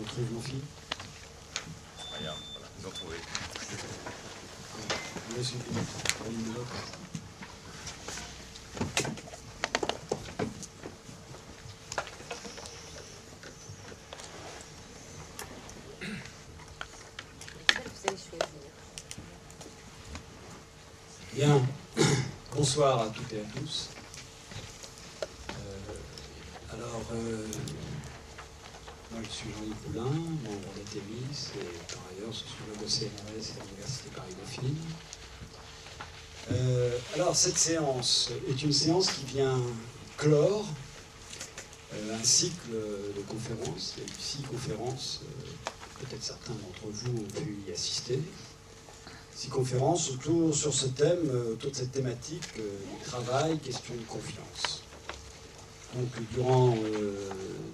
trouve mon fil. Regarde, voilà, ils ont trouvé. Là, c'est une autre. Bien, bonsoir à toutes et à tous. Moi je suis Jean-Yves Poulain, membre d'Athémis, et par ailleurs sociologue au CNRS et à l'Université Paris-Dauphine. Alors cette séance est une séance qui vient clore un cycle de conférences. Il y a eu 6 conférences, peut-être certains d'entre vous ont pu y assister. 6 conférences sur ce thème, autour de cette thématique du travail, question de confiance. Donc durant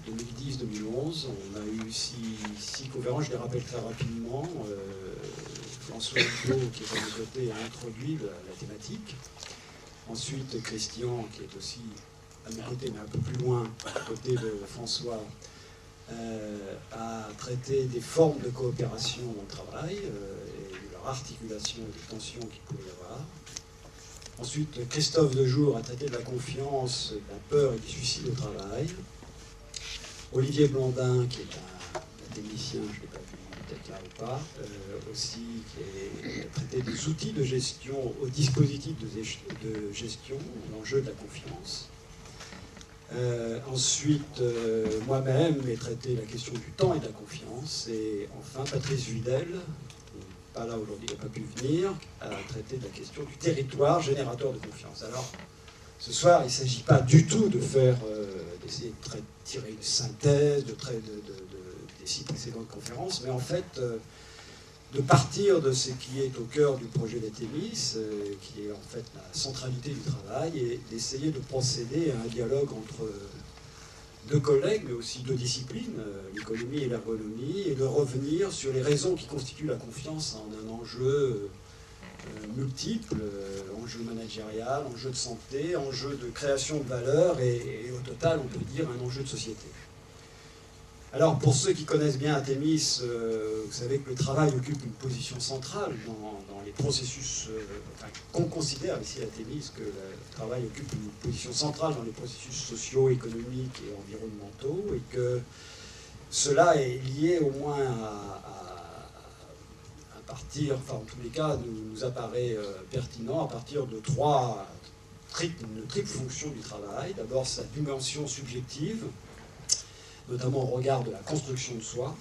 2010-2011, on a eu 6 conférences, je les rappelle très rapidement. François Hugo, qui est à mes côtés, a introduit la thématique. Ensuite, Christian, qui est aussi à mes côtés, mais un peu plus loin, à côté de François, a traité des formes de coopération au travail, et de leur articulation et des tensions qu'il pouvait y avoir. Ensuite, Christophe Dejour a traité de la confiance, de la peur et du suicide au travail. Olivier Blandin, qui est un académicien, je ne l'ai pas vu peut-être là ou pas, aussi, qui a traité des outils de gestion au dispositif de gestion, l'enjeu de la confiance. Ensuite, moi-même, j'ai traité la question du temps et de la confiance. Et enfin, Patrice Vidal, pas là aujourd'hui, il n'a pas pu venir, à traiter de la question du territoire générateur de confiance. Alors, ce soir, il ne s'agit pas du tout de d'essayer de tirer une synthèse des 6 précédentes conférences, mais en fait, de partir de ce qui est au cœur du projet d'Athémis, qui est en fait la centralité du travail, et d'essayer de procéder à un dialogue entre 2 collègues, mais aussi 2 disciplines, l'économie et l'ergonomie, et de revenir sur les raisons qui constituent la confiance en un enjeu multiple, enjeu managérial, enjeu de santé, enjeu de création de valeur, et au total, on peut dire un enjeu de société. Alors, pour ceux qui connaissent bien Athémis, vous savez que le travail occupe une position centrale dans les processus, qu'on considère ici à Athémis que le travail occupe une position centrale dans les processus sociaux, économiques et environnementaux, et que cela est lié au moins à partir, enfin en tous les cas, nous apparaît pertinent à partir de une triple fonction du travail. D'abord, sa dimension subjective, notamment au regard de la construction de soi,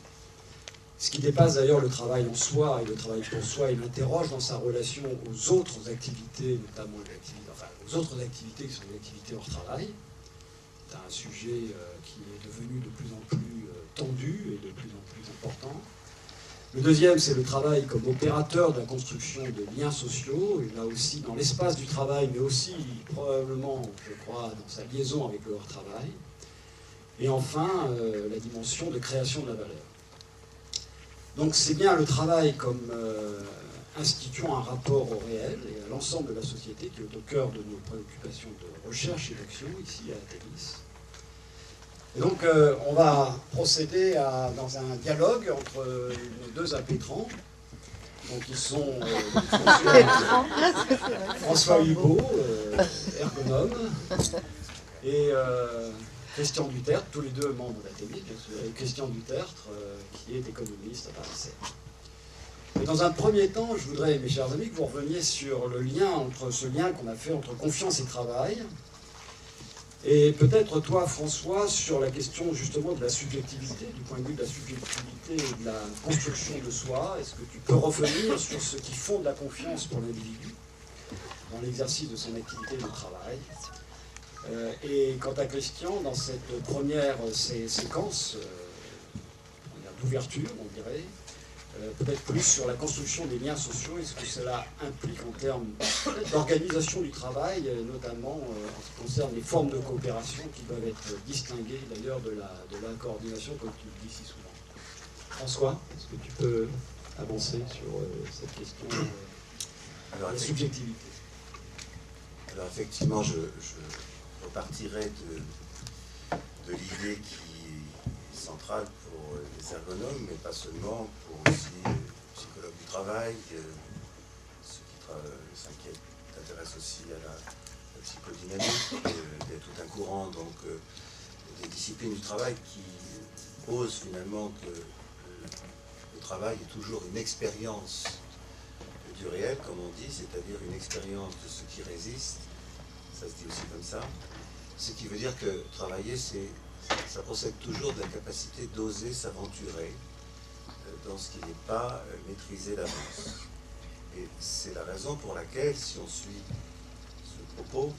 ce qui dépasse d'ailleurs le travail en soi et le travail pour soi, et l'interroge dans sa relation aux autres activités, notamment aux autres activités qui sont des activités hors travail. C'est un sujet qui est devenu de plus en plus tendu et de plus en plus important. Le deuxième, c'est le travail comme opérateur de la construction de liens sociaux, et là aussi dans l'espace du travail, mais aussi probablement, je crois, dans sa liaison avec le hors-travail. Et enfin, la dimension de création de la valeur. Donc c'est bien le travail comme instituant un rapport au réel et à l'ensemble de la société qui est au cœur de nos préoccupations de recherche et d'action ici à Athémis. Et donc on va procéder dans un dialogue entre nos 2 impétrants. Donc ils sont François Hugo, ergonome, et Christian Dutertre, tous les 2 membres d'Athémis, bien sûr, et Christian Dutertre, qui est économiste à Paris. Et dans un premier temps, je voudrais, mes chers amis, que vous reveniez sur ce lien qu'on a fait entre confiance et travail. Et peut-être toi, François, sur la question justement de la subjectivité, du point de vue de la subjectivité et de la construction de soi. Est-ce que tu peux revenir sur ce qui fonde la confiance pour l'individu dans l'exercice de son activité de travail? Et quant à Christian, dans cette première séquence d'ouverture, on dirait, peut-être plus sur la construction des liens sociaux et ce que cela implique en termes d'organisation du travail, notamment en ce qui concerne les formes de coopération qui doivent être distinguées d'ailleurs de la coordination, comme tu le dis si souvent. François, est-ce que tu peux avancer sur cette question de la subjectivité? Alors effectivement, je repartirai de l'idée qui centrale pour les ergonomes, mais pas seulement, pour aussi les psychologues du travail, ceux qui s'intéressent aussi à la psychodynamique. Il y a tout un courant donc, des disciplines du travail qui posent finalement que le travail est toujours une expérience du réel, comme on dit, c'est-à-dire une expérience de ce qui résiste, ça se dit aussi comme ça, ce qui veut dire que travailler, ça procède toujours de la capacité d'oser s'aventurer dans ce qui n'est pas maîtrisé d'avance. Et c'est la raison pour laquelle, si on suit ce propos,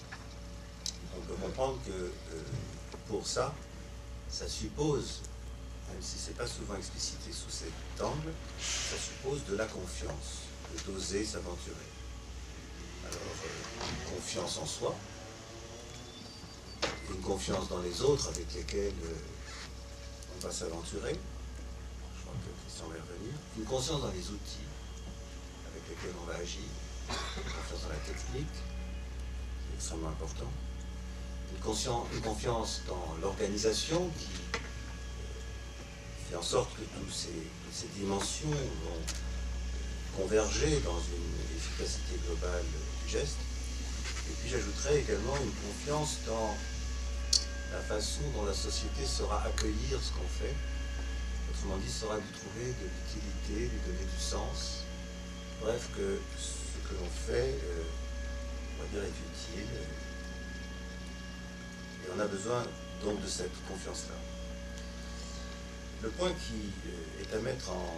on peut comprendre que pour ça, ça suppose, même si ce n'est pas souvent explicité sous cet angle, ça suppose de la confiance, d'oser s'aventurer. Alors, une confiance en soi, une confiance dans les autres avec lesquels on va s'aventurer, je crois que Christian va y revenir, une conscience dans les outils avec lesquels on va agir, une confiance dans la technique, c'est extrêmement important, une confiance dans l'organisation qui fait en sorte que toutes ces dimensions vont converger dans une efficacité globale du geste. Et puis j'ajouterais également une confiance dans la façon dont la société saura accueillir ce qu'on fait, autrement dit, saura lui trouver de l'utilité, lui donner du sens. Bref, que ce que l'on fait, on va dire, est utile. Et on a besoin donc de cette confiance-là. Le point qui est à mettre en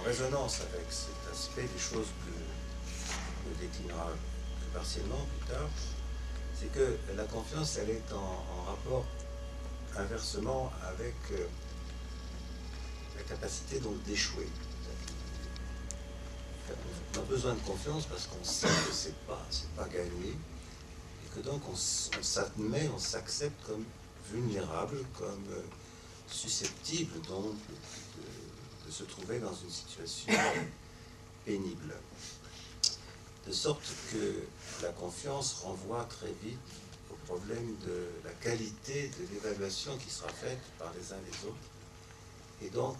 résonance avec cet aspect des choses que on déclinera plus partiellement plus tard, c'est que la confiance, elle est en rapport inversement avec la capacité donc d'échouer. On a besoin de confiance parce qu'on sait que c'est pas gagné, et que donc on s'admet, on s'accepte comme vulnérable, comme susceptible donc de se trouver dans une situation pénible. De sorte que la confiance renvoie très vite au problème de la qualité de l'évaluation qui sera faite par les uns et les autres, et donc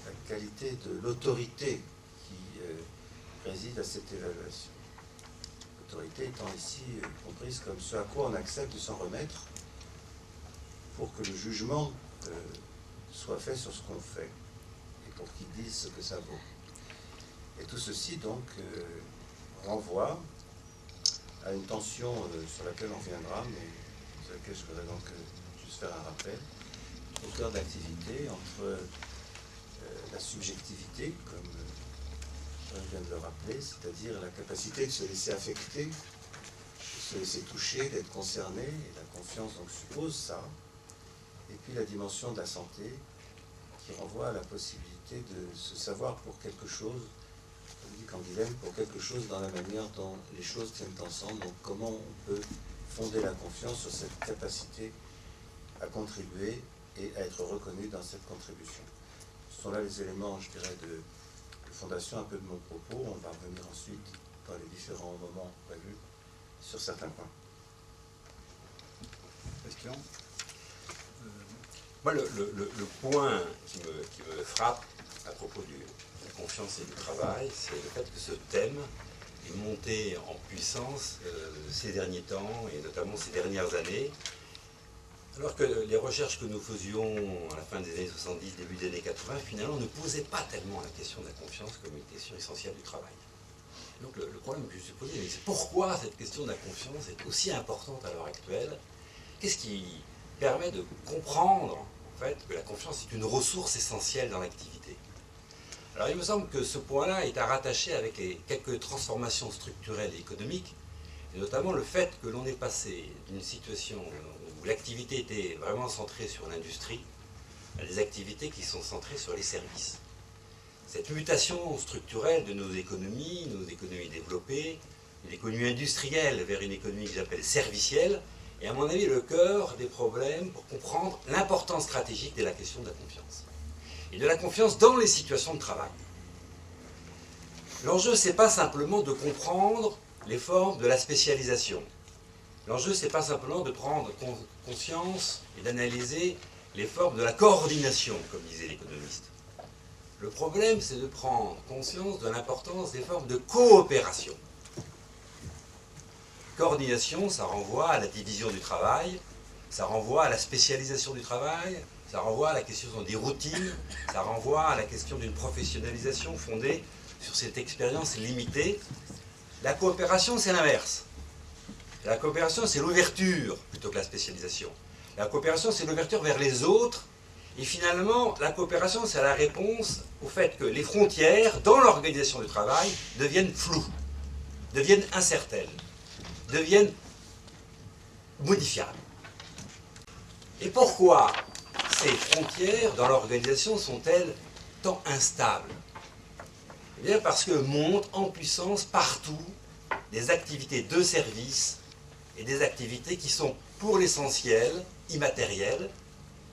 la qualité de l'autorité qui réside à cette évaluation. L'autorité étant ici comprise comme ce à quoi on accepte de s'en remettre pour que le jugement soit fait sur ce qu'on fait et pour qu'il dise ce que ça vaut. Et tout ceci donc renvoie à une tension sur laquelle on reviendra, mais sur laquelle je voudrais donc juste faire un rappel, au cœur de l'activité entre la subjectivité, comme je viens de le rappeler, c'est-à-dire la capacité de se laisser affecter, de se laisser toucher, d'être concerné, et la confiance donc suppose ça, et puis la dimension de la santé qui renvoie à la possibilité de se savoir pour quelque chose, comme dit Canguilhem, pour quelque chose dans la manière dont les choses tiennent ensemble, donc comment on peut fonder la confiance sur cette capacité à contribuer et à être reconnu dans cette contribution. Ce sont là les éléments, je dirais, de fondation un peu de mon propos. On va revenir ensuite dans les différents moments prévus sur certains points. Question ? Moi, le point qui me frappe à propos de la confiance et du travail, c'est le fait que ce thème est monté en puissance ces derniers temps, et notamment ces dernières années, alors que les recherches que nous faisions à la fin des années 70, début des années 80, finalement ne posaient pas tellement la question de la confiance comme une question essentielle du travail. Donc le problème que je me suis posé, c'est pourquoi cette question de la confiance est aussi importante à l'heure actuelle? Qu'est-ce qui permet de comprendre en fait que la confiance est une ressource essentielle dans l'activité? Alors il me semble que ce point-là est à rattacher avec les quelques transformations structurelles et économiques, et notamment le fait que l'on est passé d'une situation où l'activité était vraiment centrée sur l'industrie à des activités qui sont centrées sur les services. Cette mutation structurelle de nos économies développées, une économie industrielle vers une économie que j'appelle servicielle, est à mon avis le cœur des problèmes pour comprendre l'importance stratégique de la question de la confiance. Et de la confiance dans les situations de travail. L'enjeu, ce n'est pas simplement de comprendre les formes de la spécialisation. L'enjeu, ce n'est pas simplement de prendre conscience et d'analyser les formes de la coordination, comme disait l'économiste. Le problème, c'est de prendre conscience de l'importance des formes de coopération. Coordination, ça renvoie à la division du travail, ça renvoie à la spécialisation du travail, ça renvoie à la question des routines, ça renvoie à la question d'une professionnalisation fondée sur cette expérience limitée. La coopération, c'est l'inverse. La coopération, c'est l'ouverture plutôt que la spécialisation. La coopération, c'est l'ouverture vers les autres. Et finalement, la coopération, c'est la réponse au fait que les frontières dans l'organisation du travail deviennent floues, deviennent incertaines, deviennent modifiables. Et pourquoi ces frontières dans l'organisation sont-elles tant instables? Eh bien parce que montent en puissance partout des activités de service et des activités qui sont pour l'essentiel immatérielles,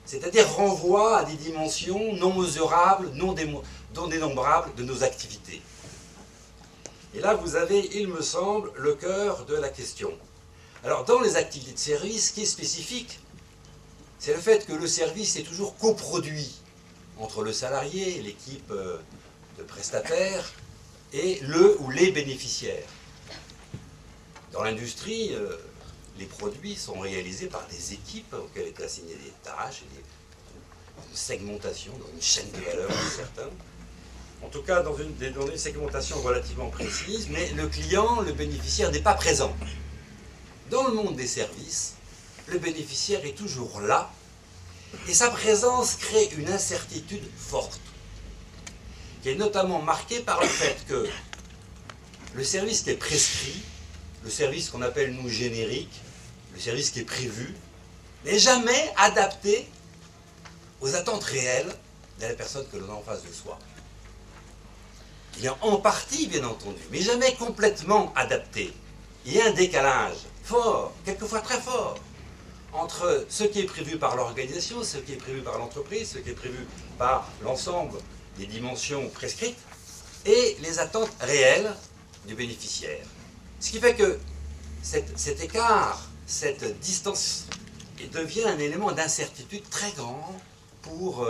c'est-à-dire renvoient à des dimensions non mesurables, non dénombrables de nos activités. Et là, vous avez, il me semble, le cœur de la question. Alors, dans les activités de service, ce qui est spécifique, c'est le fait que le service est toujours coproduit entre le salarié, l'équipe de prestataires, et le ou les bénéficiaires. Dans l'industrie, les produits sont réalisés par des équipes auxquelles étaient assignées des tâches, et une segmentation dans une chaîne de valeur de certains. En tout cas, dans une segmentation relativement précise, mais le client, le bénéficiaire n'est pas présent. Dans le monde des services, le bénéficiaire est toujours là, et sa présence crée une incertitude forte, qui est notamment marquée par le fait que le service qui est prescrit, le service qu'on appelle nous générique, le service qui est prévu, n'est jamais adapté aux attentes réelles de la personne que l'on a en face de soi. Il est en partie, bien entendu, mais jamais complètement adapté. Il y a un décalage fort, quelquefois très fort, entre ce qui est prévu par l'organisation, ce qui est prévu par l'entreprise, ce qui est prévu par l'ensemble des dimensions prescrites, et les attentes réelles du bénéficiaire. Ce qui fait que cet écart, cette distance, devient un élément d'incertitude très grand pour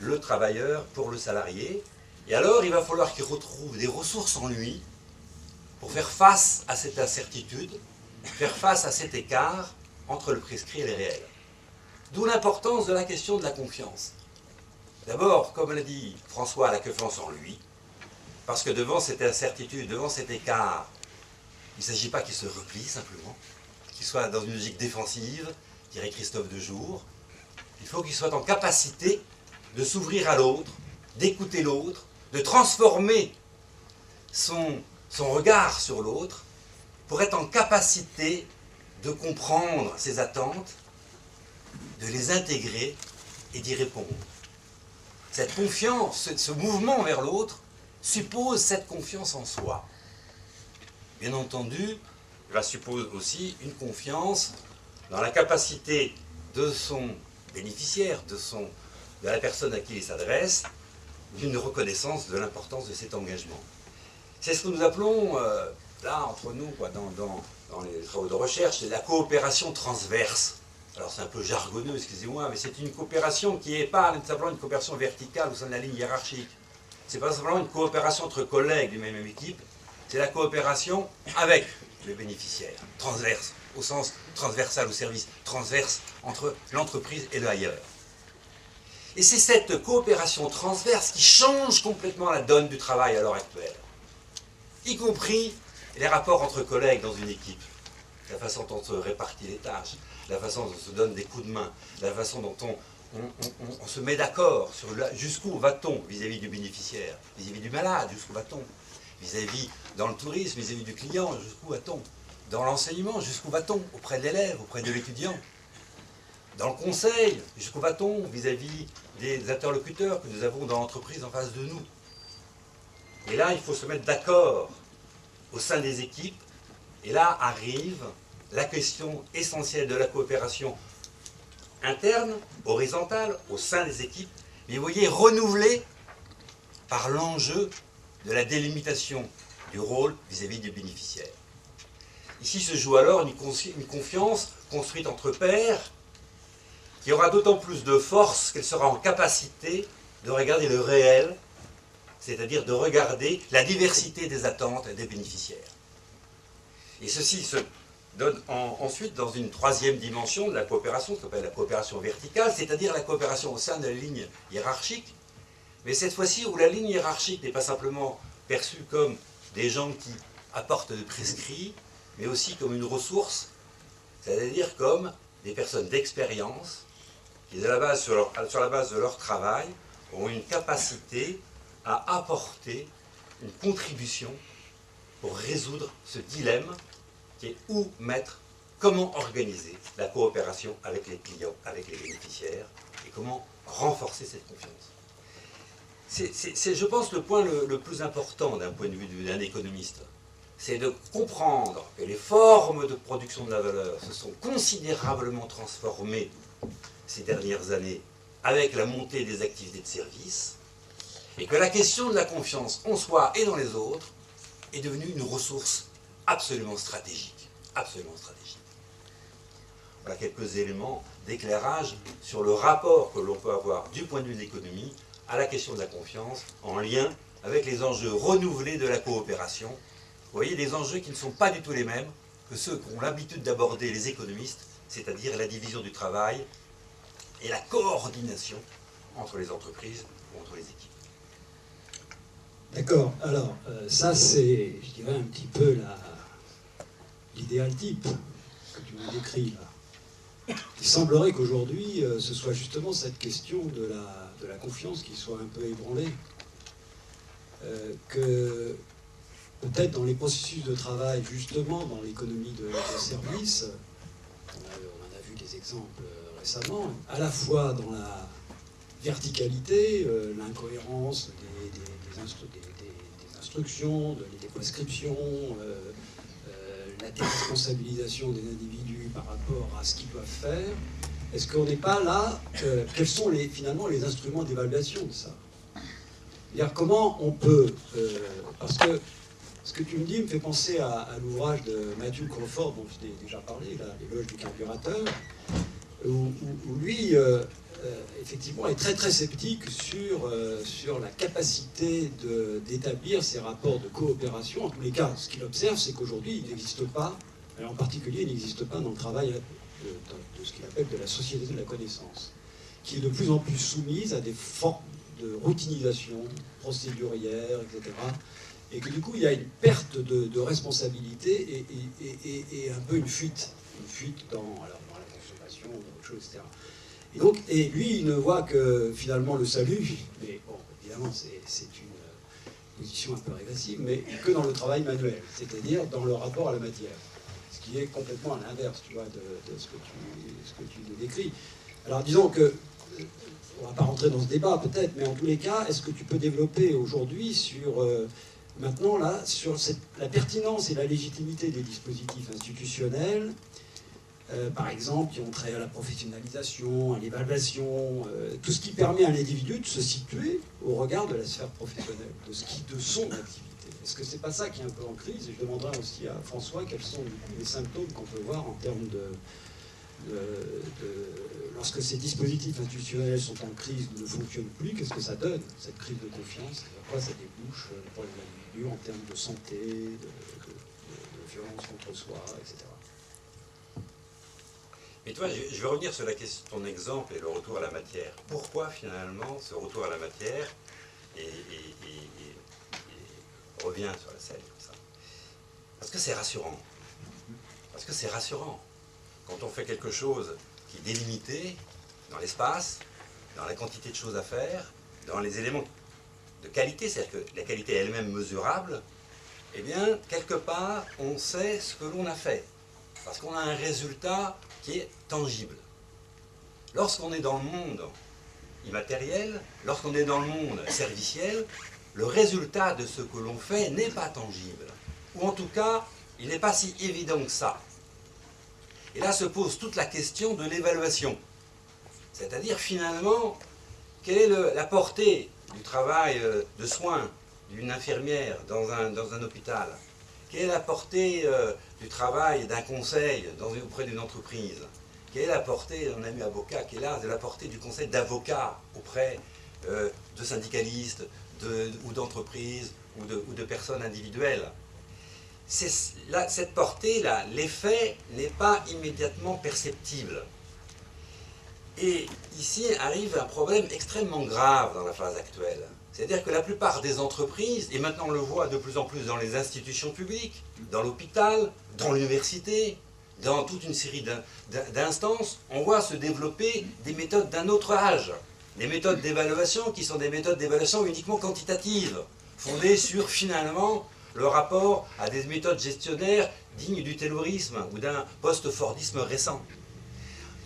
le travailleur, pour le salarié. Et alors, il va falloir qu'il retrouve des ressources en lui pour faire face à cette incertitude, faire face à cet écart entre le prescrit et le réel. D'où l'importance de la question de la confiance. D'abord, comme l'a dit François, la confiance en lui, parce que devant cette incertitude, devant cet écart, il ne s'agit pas qu'il se replie simplement, qu'il soit dans une logique défensive, dirait Christophe Dejour. Il faut qu'il soit en capacité de s'ouvrir à l'autre, d'écouter l'autre, de transformer son regard sur l'autre pour être en capacité de comprendre ses attentes, de les intégrer et d'y répondre. Cette confiance, ce mouvement vers l'autre, suppose cette confiance en soi. Bien entendu, il suppose aussi une confiance dans la capacité de son bénéficiaire, de la personne à qui il s'adresse, d'une reconnaissance de l'importance de cet engagement. C'est ce que nous appelons, là, entre nous, dans les travaux de recherche, la coopération transverse. Alors c'est un peu jargonneux, excusez-moi, mais c'est une coopération qui n'est pas simplement une coopération verticale au sein de la ligne hiérarchique. Ce n'est pas simplement une coopération entre collègues d'une même équipe, c'est la coopération avec le bénéficiaire, transverse, au sens transversal au service, transverse entre l'entreprise et le ailleurs. Et c'est cette coopération transverse qui change complètement la donne du travail à l'heure actuelle, y compris les rapports entre collègues dans une équipe, la façon dont on se répartit les tâches, la façon dont on se donne des coups de main, la façon dont on se met d'accord sur jusqu'où va-t-on vis-à-vis du bénéficiaire, vis-à-vis du malade, jusqu'où va-t-on, vis-à-vis dans le tourisme, vis-à-vis du client, jusqu'où va-t-on, dans l'enseignement, jusqu'où va-t-on, auprès de l'élève, auprès de l'étudiant, dans le conseil, jusqu'où va-t-on vis-à-vis des interlocuteurs que nous avons dans l'entreprise en face de nous. Et là, il faut se mettre d'accord au sein des équipes, et là arrive la question essentielle de la coopération interne, horizontale, au sein des équipes, mais vous voyez, renouvelée par l'enjeu de la délimitation du rôle vis-à-vis du bénéficiaire. Ici se joue alors une confiance construite entre pairs qui aura d'autant plus de force qu'elle sera en capacité de regarder le réel, c'est-à-dire de regarder la diversité des attentes des bénéficiaires. Et ceci se donne ensuite dans une troisième dimension de la coopération, qui s'appelle la coopération verticale, c'est-à-dire la coopération au sein de la ligne hiérarchique, mais cette fois-ci où la ligne hiérarchique n'est pas simplement perçue comme des gens qui apportent des prescrits, mais aussi comme une ressource, c'est-à-dire comme des personnes d'expérience qui, sur la base de leur travail, ont une capacité à apporter une contribution pour résoudre ce dilemme qui est où mettre, comment organiser la coopération avec les clients, avec les bénéficiaires, et comment renforcer cette confiance. C'est, je pense, le point le plus important d'un point de vue d'un économiste. C'est de comprendre que les formes de production de la valeur se sont considérablement transformées ces dernières années avec la montée des activités de services, et que la question de la confiance en soi et dans les autres est devenue une ressource absolument stratégique. Absolument stratégique. Voilà quelques éléments d'éclairage sur le rapport que l'on peut avoir du point de vue de l'économie à la question de la confiance en lien avec les enjeux renouvelés de la coopération. Vous voyez, des enjeux qui ne sont pas du tout les mêmes que ceux qu'ont l'habitude d'aborder les économistes, c'est-à-dire la division du travail et la coordination entre les entreprises ou entre les équipes. D'accord. Alors, ça c'est, je dirais, un petit peu l'idéal type que tu me décris là. Il semblerait qu'aujourd'hui, ce soit justement cette question de la confiance qui soit un peu ébranlée. Que peut-être dans les processus de travail, justement, dans l'économie de service, on en a vu des exemples récemment, à la fois dans la verticalité, l'incohérence des instructions, des prescriptions, la déresponsabilisation des individus par rapport à ce qu'ils doivent faire. Est-ce qu'on n'est pas là quels sont finalement les instruments d'évaluation de ça? C'est-à-dire comment on peut... parce que ce que tu me dis me fait penser à l'ouvrage de Matthew Crawford, dont je t'ai déjà parlé, l'éloge du carburateur, où lui, effectivement, est très très sceptique sur la capacité d'établir ces rapports de coopération. En tous les cas, ce qu'il observe, c'est qu'aujourd'hui, il n'existe pas, en particulier, il n'existe pas dans le travail de ce qu'il appelle de la société de la connaissance, qui est de plus en plus soumise à des formes de routinisation procédurière, etc. Et que du coup, il y a une perte de responsabilité et un peu une fuite dans la consommation, dans autre chose, etc. Et lui, il ne voit que finalement le salut, mais bon, évidemment, c'est une position un peu régressive, mais que dans le travail manuel, c'est-à-dire dans le rapport à la matière, ce qui est complètement à l'inverse, tu vois, de ce que tu nous décris. Alors, disons que on ne va pas rentrer dans ce débat peut-être, mais en tous les cas, est-ce que tu peux développer aujourd'hui sur la pertinence et la légitimité des dispositifs institutionnels, par exemple, qui ont trait à la professionnalisation, à l'évaluation, tout ce qui permet à l'individu de se situer au regard de la sphère professionnelle, de son activité. Est-ce que c'est pas ça qui est un peu en crise? Et je demanderai aussi à François quels sont les symptômes qu'on peut voir en termes lorsque ces dispositifs institutionnels sont en crise ou ne fonctionnent plus, qu'est-ce que ça donne, cette crise de confiance? À quoi ça débouche pour les individus en termes de santé, de violence contre soi, etc. Mais toi, je vais revenir sur la question, ton exemple et le retour à la matière. Pourquoi finalement ce retour à la matière revient sur la scène comme ça? Parce que c'est rassurant. Parce que c'est rassurant. Quand on fait quelque chose qui est délimité dans l'espace, dans la quantité de choses à faire, dans les éléments de qualité, c'est-à-dire que la qualité est elle-même mesurable, eh bien, quelque part, on sait ce que l'on a fait. Parce qu'on a un résultat qui est tangible. Lorsqu'on est dans le monde immatériel, lorsqu'on est dans le monde serviciel, le résultat de ce que l'on fait n'est pas tangible. Ou en tout cas, il n'est pas si évident que ça. Et là se pose toute la question de l'évaluation. C'est-à-dire finalement, quelle est la portée du travail de soins d'une infirmière dans un hôpital? Quelle est la portée du travail d'un conseil auprès d'une entreprise? quelle est la portée, mon ami avocat qui est là, de la portée du conseil d'avocat auprès de syndicalistes ou d'entreprises ou de personnes individuelles. Cette portée-là, l'effet n'est pas immédiatement perceptible. Et ici arrive un problème extrêmement grave dans la phase actuelle. C'est-à-dire que la plupart des entreprises, et maintenant on le voit de plus en plus dans les institutions publiques, dans l'hôpital, dans l'université, dans toute une série d'instances, on voit se développer des méthodes d'un autre âge. Des méthodes d'évaluation qui sont des méthodes d'évaluation uniquement quantitatives, fondées sur finalement le rapport à des méthodes gestionnaires dignes du taylorisme ou d'un post-fordisme récent.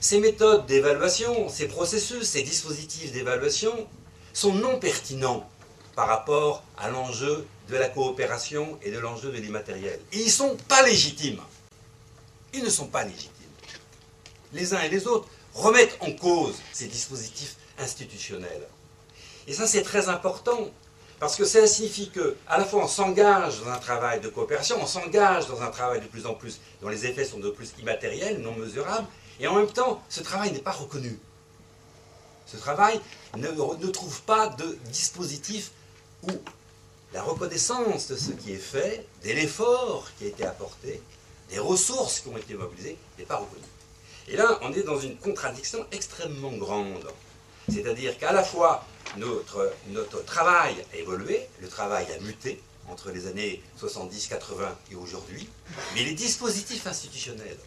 Ces méthodes d'évaluation, ces processus, ces dispositifs d'évaluation sont non pertinents par rapport à l'enjeu de la coopération et de l'enjeu de l'immatériel. Et ils ne sont pas légitimes. Ils ne sont pas légitimes. Les uns et les autres remettent en cause ces dispositifs institutionnels. Et ça, c'est très important, parce que ça signifie qu'à la fois on s'engage dans un travail de coopération, on s'engage dans un travail de plus en plus, dont les effets sont de plus immatériels, non mesurables, et en même temps, ce travail n'est pas reconnu. Ce travail ne trouve pas de dispositif où la reconnaissance de ce qui est fait, de l'effort qui a été apporté, des ressources qui ont été mobilisées, n'est pas reconnue. Et là, on est dans une contradiction extrêmement grande. C'est-à-dire qu'à la fois, notre travail a évolué, le travail a muté entre les années 70, 80 et aujourd'hui, mais les dispositifs institutionnels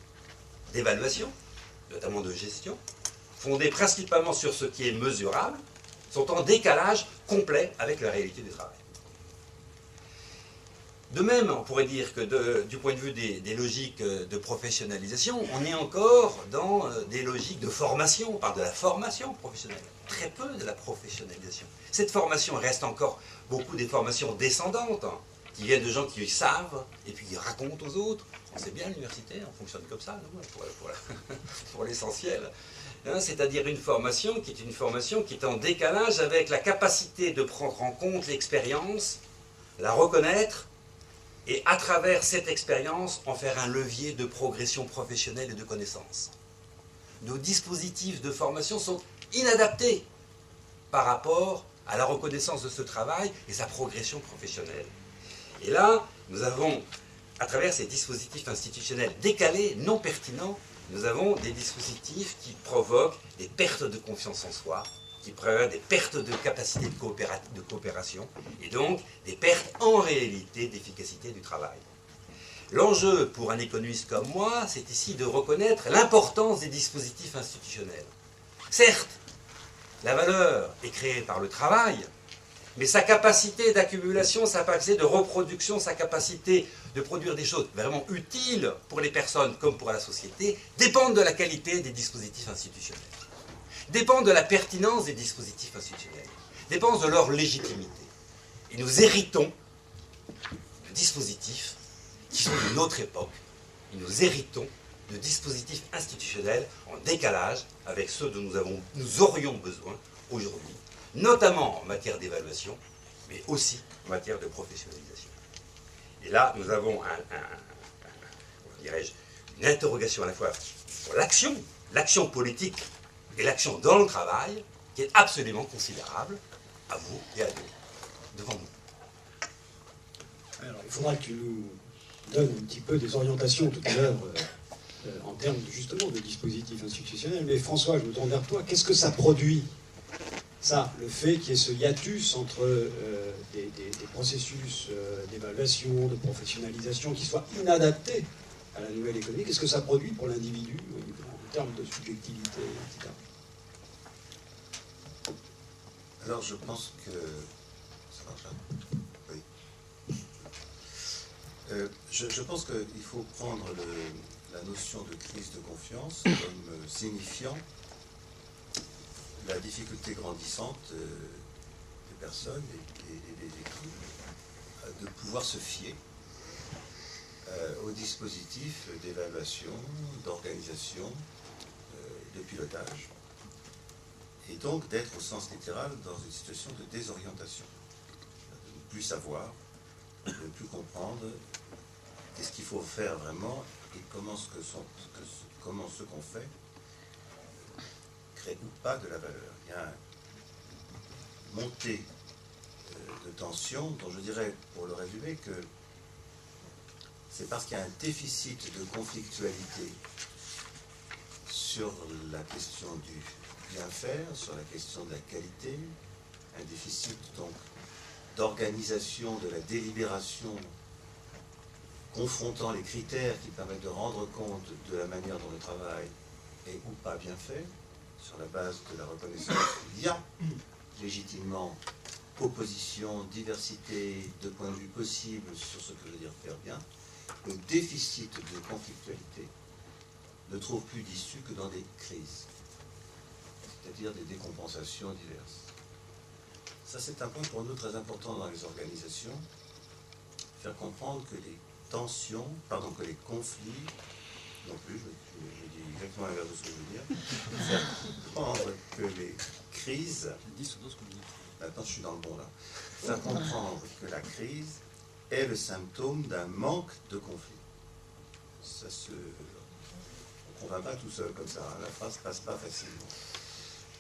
d'évaluation, notamment de gestion, fondés principalement sur ce qui est mesurable, sont en décalage complet avec la réalité du travail. De même, on pourrait dire que du point de vue des logiques de professionnalisation, on est encore dans des logiques de formation. On parle de la formation professionnelle, très peu de la professionnalisation. Cette formation reste encore beaucoup des formations descendantes, hein, qui viennent de gens qui savent et puis qui racontent aux autres. On sait bien à l'université, on fonctionne comme ça, pour l'essentiel. Hein, c'est-à-dire une formation qui est en décalage avec la capacité de prendre en compte l'expérience, la reconnaître, et à travers cette expérience, en faire un levier de progression professionnelle et de connaissance. Nos dispositifs de formation sont inadaptés par rapport à la reconnaissance de ce travail et sa progression professionnelle. Et là, nous avons, à travers ces dispositifs institutionnels décalés, non pertinents, nous avons des dispositifs qui provoquent des pertes de confiance en soi, qui prévoient des pertes de capacité de coopération, et donc des pertes en réalité d'efficacité du travail. L'enjeu pour un économiste comme moi, c'est ici de reconnaître l'importance des dispositifs institutionnels. Certes, la valeur est créée par le travail, mais sa capacité d'accumulation, sa capacité de reproduction, sa capacité de produire des choses vraiment utiles pour les personnes comme pour la société, dépendent de la qualité des dispositifs institutionnels, dépendent de la pertinence des dispositifs institutionnels, dépendent de leur légitimité. Et nous héritons de dispositifs qui sont d'une autre époque, et nous héritons de dispositifs institutionnels en décalage avec ceux dont nous aurions besoin aujourd'hui, notamment en matière d'évaluation, mais aussi en matière de professionnalisation. Et là, nous avons une interrogation à la fois sur l'action politique et l'action dans le travail, qui est absolument considérable, à vous et à nous, devant nous. Alors, il faudra que tu nous donnes un petit peu des orientations tout à l'heure en termes justement de dispositifs institutionnels. Mais François, je me tourne vers toi. Qu'est-ce que ça produit, ça, le fait qu'il y ait ce hiatus entre des processus d'évaluation, de professionnalisation qui soient inadaptés à la nouvelle économie? Qu'est-ce que ça produit pour l'individu en termes de subjectivité, etc. Alors je pense que... Ça marche, hein? Oui. Je pense qu'il faut prendre la notion de crise de confiance comme signifiant la difficulté grandissante des personnes et des équipes de pouvoir se fier aux dispositifs d'évaluation, d'organisation, de pilotage, et donc d'être au sens littéral dans une situation de désorientation, de ne plus savoir, de ne plus comprendre qu'est-ce qu'il faut faire vraiment et comment ce qu'on fait crée ou pas de la valeur. Il y a une montée de tension dont je dirais, pour le résumer, que c'est parce qu'il y a un déficit de conflictualité sur la question du bien faire, sur la question de la qualité, un déficit donc d'organisation de la délibération confrontant les critères qui permettent de rendre compte de la manière dont le travail est ou pas bien fait, sur la base de la reconnaissance qu'il y a légitimement opposition, diversité de points de vue possibles sur ce que veut dire faire bien. Le déficit de conflictualité ne trouve plus d'issue que dans des crises, c'est-à-dire des décompensations diverses. Ça, c'est un point pour nous très important dans les organisations, faire comprendre que les tensions, pardon, que les conflits, non plus, je dis exactement l'inverse de ce que je veux dire, faire comprendre que les crises, maintenant je suis dans le bon là, faire comprendre que la crise est le symptôme d'un manque de conflit. Ça se... On ne va pas tout seul comme ça, hein, la phrase ne passe pas facilement.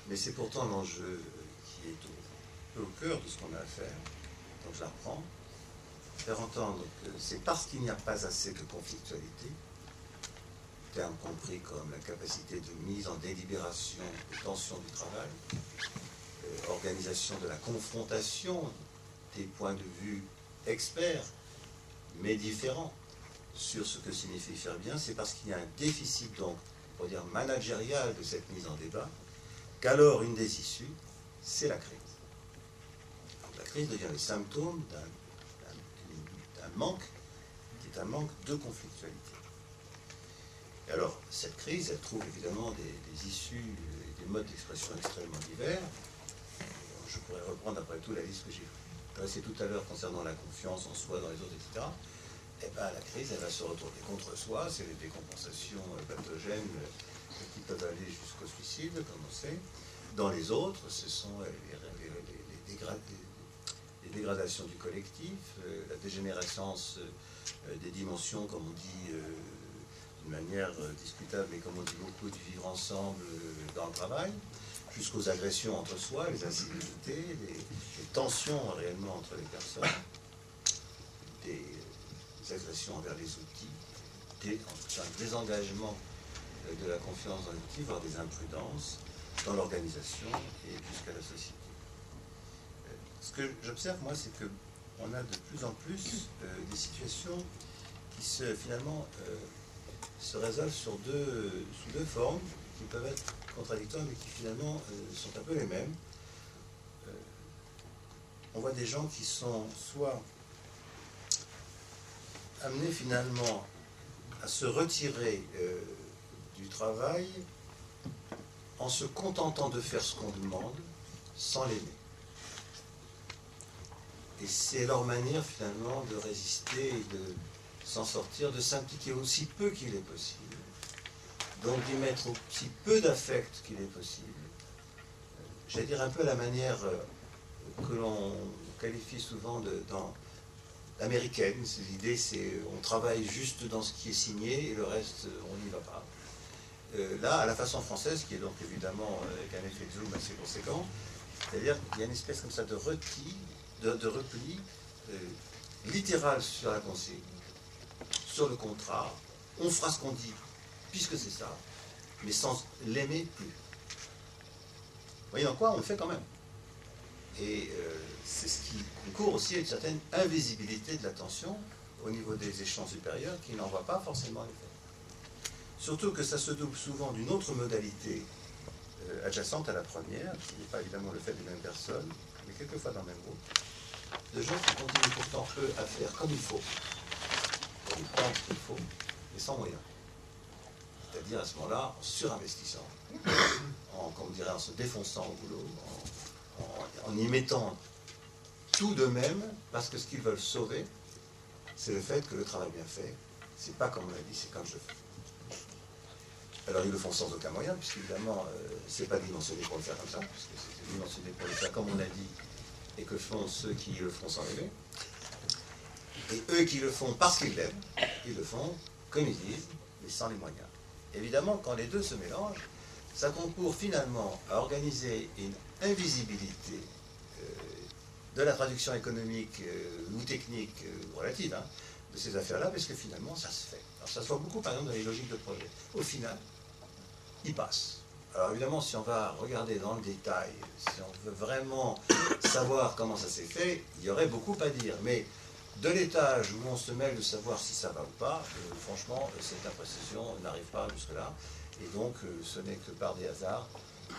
Mais c'est pourtant l'enjeu qui est au cœur de ce qu'on a à faire. Donc je la reprends. Faire entendre que c'est parce qu'il n'y a pas assez de conflictualité, terme compris comme la capacité de mise en délibération de tension du travail, organisation de la confrontation des points de vue experts, mais différents, sur ce que signifie faire bien, c'est parce qu'il y a un déficit, donc, pour dire managérial de cette mise en débat, qu'alors une des issues, c'est la crise. Donc, la crise devient le symptôme d'un manque, qui est un manque de conflictualité. Et alors, cette crise, elle trouve évidemment des issues et des modes d'expression extrêmement divers. Je pourrais reprendre après tout la liste que j'ai dressée tout à l'heure concernant la confiance en soi, dans les autres, etc. Eh bien, la crise, elle va se retourner contre soi, c'est les décompensations pathogènes qui peuvent aller jusqu'au suicide, comme on sait. Dans les autres, ce sont les dégradations du collectif, la dégénérescence des dimensions, comme on dit d'une manière discutable, mais comme on dit beaucoup, du vivre ensemble dans le travail, jusqu'aux agressions entre soi, les incivilités, les tensions réellement entre les personnes, des agressions envers les outils, un désengagement de la confiance dans l'outil, voire des imprudences dans l'organisation et jusqu'à la société. Ce que j'observe, moi, c'est qu'on a de plus en plus des situations qui finalement se résolvent sous deux formes qui peuvent être contradictoires, mais qui finalement sont un peu les mêmes. On voit des gens qui sont soit amenés finalement à se retirer du travail en se contentant de faire ce qu'on demande sans l'aimer. Et c'est leur manière finalement de résister et de s'en sortir, de s'impliquer aussi peu qu'il est possible, donc d'y mettre aussi peu d'affect qu'il est possible. J'allais dire un peu à la manière que l'on qualifie souvent dans l'américaine. L'idée, c'est on travaille juste dans ce qui est signé et le reste, on n'y va pas. Là, à la façon française, qui est donc évidemment avec un effet de zoom assez conséquent, c'est-à-dire qu'il y a une espèce comme ça de repli littéral sur la consigne, sur le contrat. On fera ce qu'on dit, puisque c'est ça, mais sans l'aimer plus. Vous voyez en quoi on le fait quand même. Et c'est ce qui concourt aussi à une certaine invisibilité de l'attention au niveau des échelons supérieurs qui n'en voient pas forcément l'effet. Surtout que ça se double souvent d'une autre modalité adjacente à la première, qui n'est pas évidemment le fait des mêmes personnes, mais quelquefois dans le même groupe, de gens qui continuent pourtant peu à faire comme il faut, comme ils pensent qu'il faut, mais sans moyens. C'est-à-dire à ce moment-là, en surinvestissant, en se défonçant au boulot, en y mettant tout d'eux-mêmes, parce que ce qu'ils veulent sauver, c'est le fait que le travail bien fait, c'est pas comme on l'a dit, c'est comme je le fais. Alors ils le font sans aucun moyen, puisqu'évidemment, c'est pas dimensionné pour le faire comme ça, puisque c'est dimensionné pour le faire comme on a dit, et que font ceux qui le font sans l'aimer. Et eux qui le font parce qu'ils l'aiment, ils le font comme ils disent, mais sans les moyens. Évidemment, quand les deux se mélangent, ça concourt finalement à organiser une invisibilité de la traduction économique ou technique relative hein, de ces affaires-là, parce que finalement, ça se fait. Alors, ça se voit beaucoup, par exemple, dans les logiques de projet. Au final, ils passent. Alors évidemment, si on va regarder dans le détail, si on veut vraiment savoir comment ça s'est fait, il y aurait beaucoup à dire. Mais de l'étage où on se mêle de savoir si ça va ou pas, franchement, cette imprécision n'arrive pas jusque-là. Et donc, ce n'est que par des hasards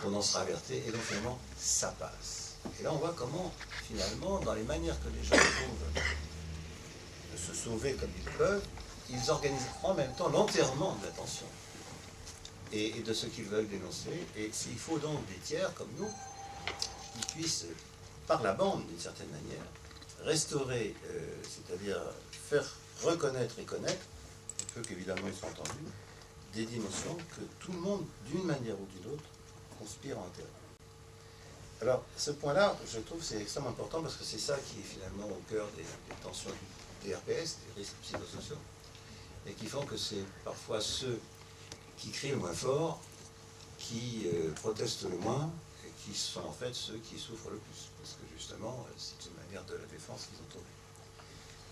qu'on en sera alerté. Et donc, finalement, ça passe. Et là, on voit comment, finalement, dans les manières que les gens trouvent de se sauver comme ils peuvent, ils organisent en même temps l'enterrement de l'attention et de ce qu'ils veulent dénoncer. Et s'il faut donc des tiers comme nous, qui puissent, par la bande, d'une certaine manière, restaurer, c'est-à-dire faire reconnaître et connaître, peu qu'évidemment ils soient entendus, des dimensions que tout le monde, d'une manière ou d'une autre, conspire à enterrer. Alors, ce point-là, je trouve, c'est extrêmement important parce que c'est ça qui est finalement au cœur des tensions des RPS, des risques psychosociaux, et qui font que c'est parfois ceux qui crient le moins fort, qui protestent le moins, et qui sont en fait ceux qui souffrent le plus, parce que justement, c'est une manière de la défense qu'ils ont trouvée.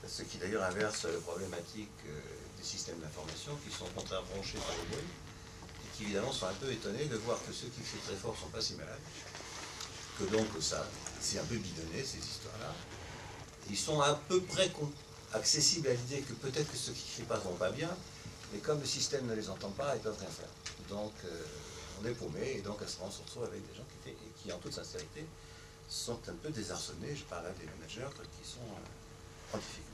Ce qui d'ailleurs inverse la problématique des systèmes d'information qui sont au contraire branchés par le bruit, et qui évidemment sont un peu étonnés de voir que ceux qui crient très fort ne sont pas si malades, que donc ça, c'est un peu bidonné ces histoires-là. Ils sont à peu près accessibles à l'idée que peut-être que ceux qui ne crient pas ne vont pas bien, mais comme le système ne les entend pas, ils ne peuvent rien faire. Donc on est paumé, et donc à ce moment, on se retrouve avec des gens qui en toute sincérité, sont un peu désarçonnés. Je parle à des managers qui sont en difficulté.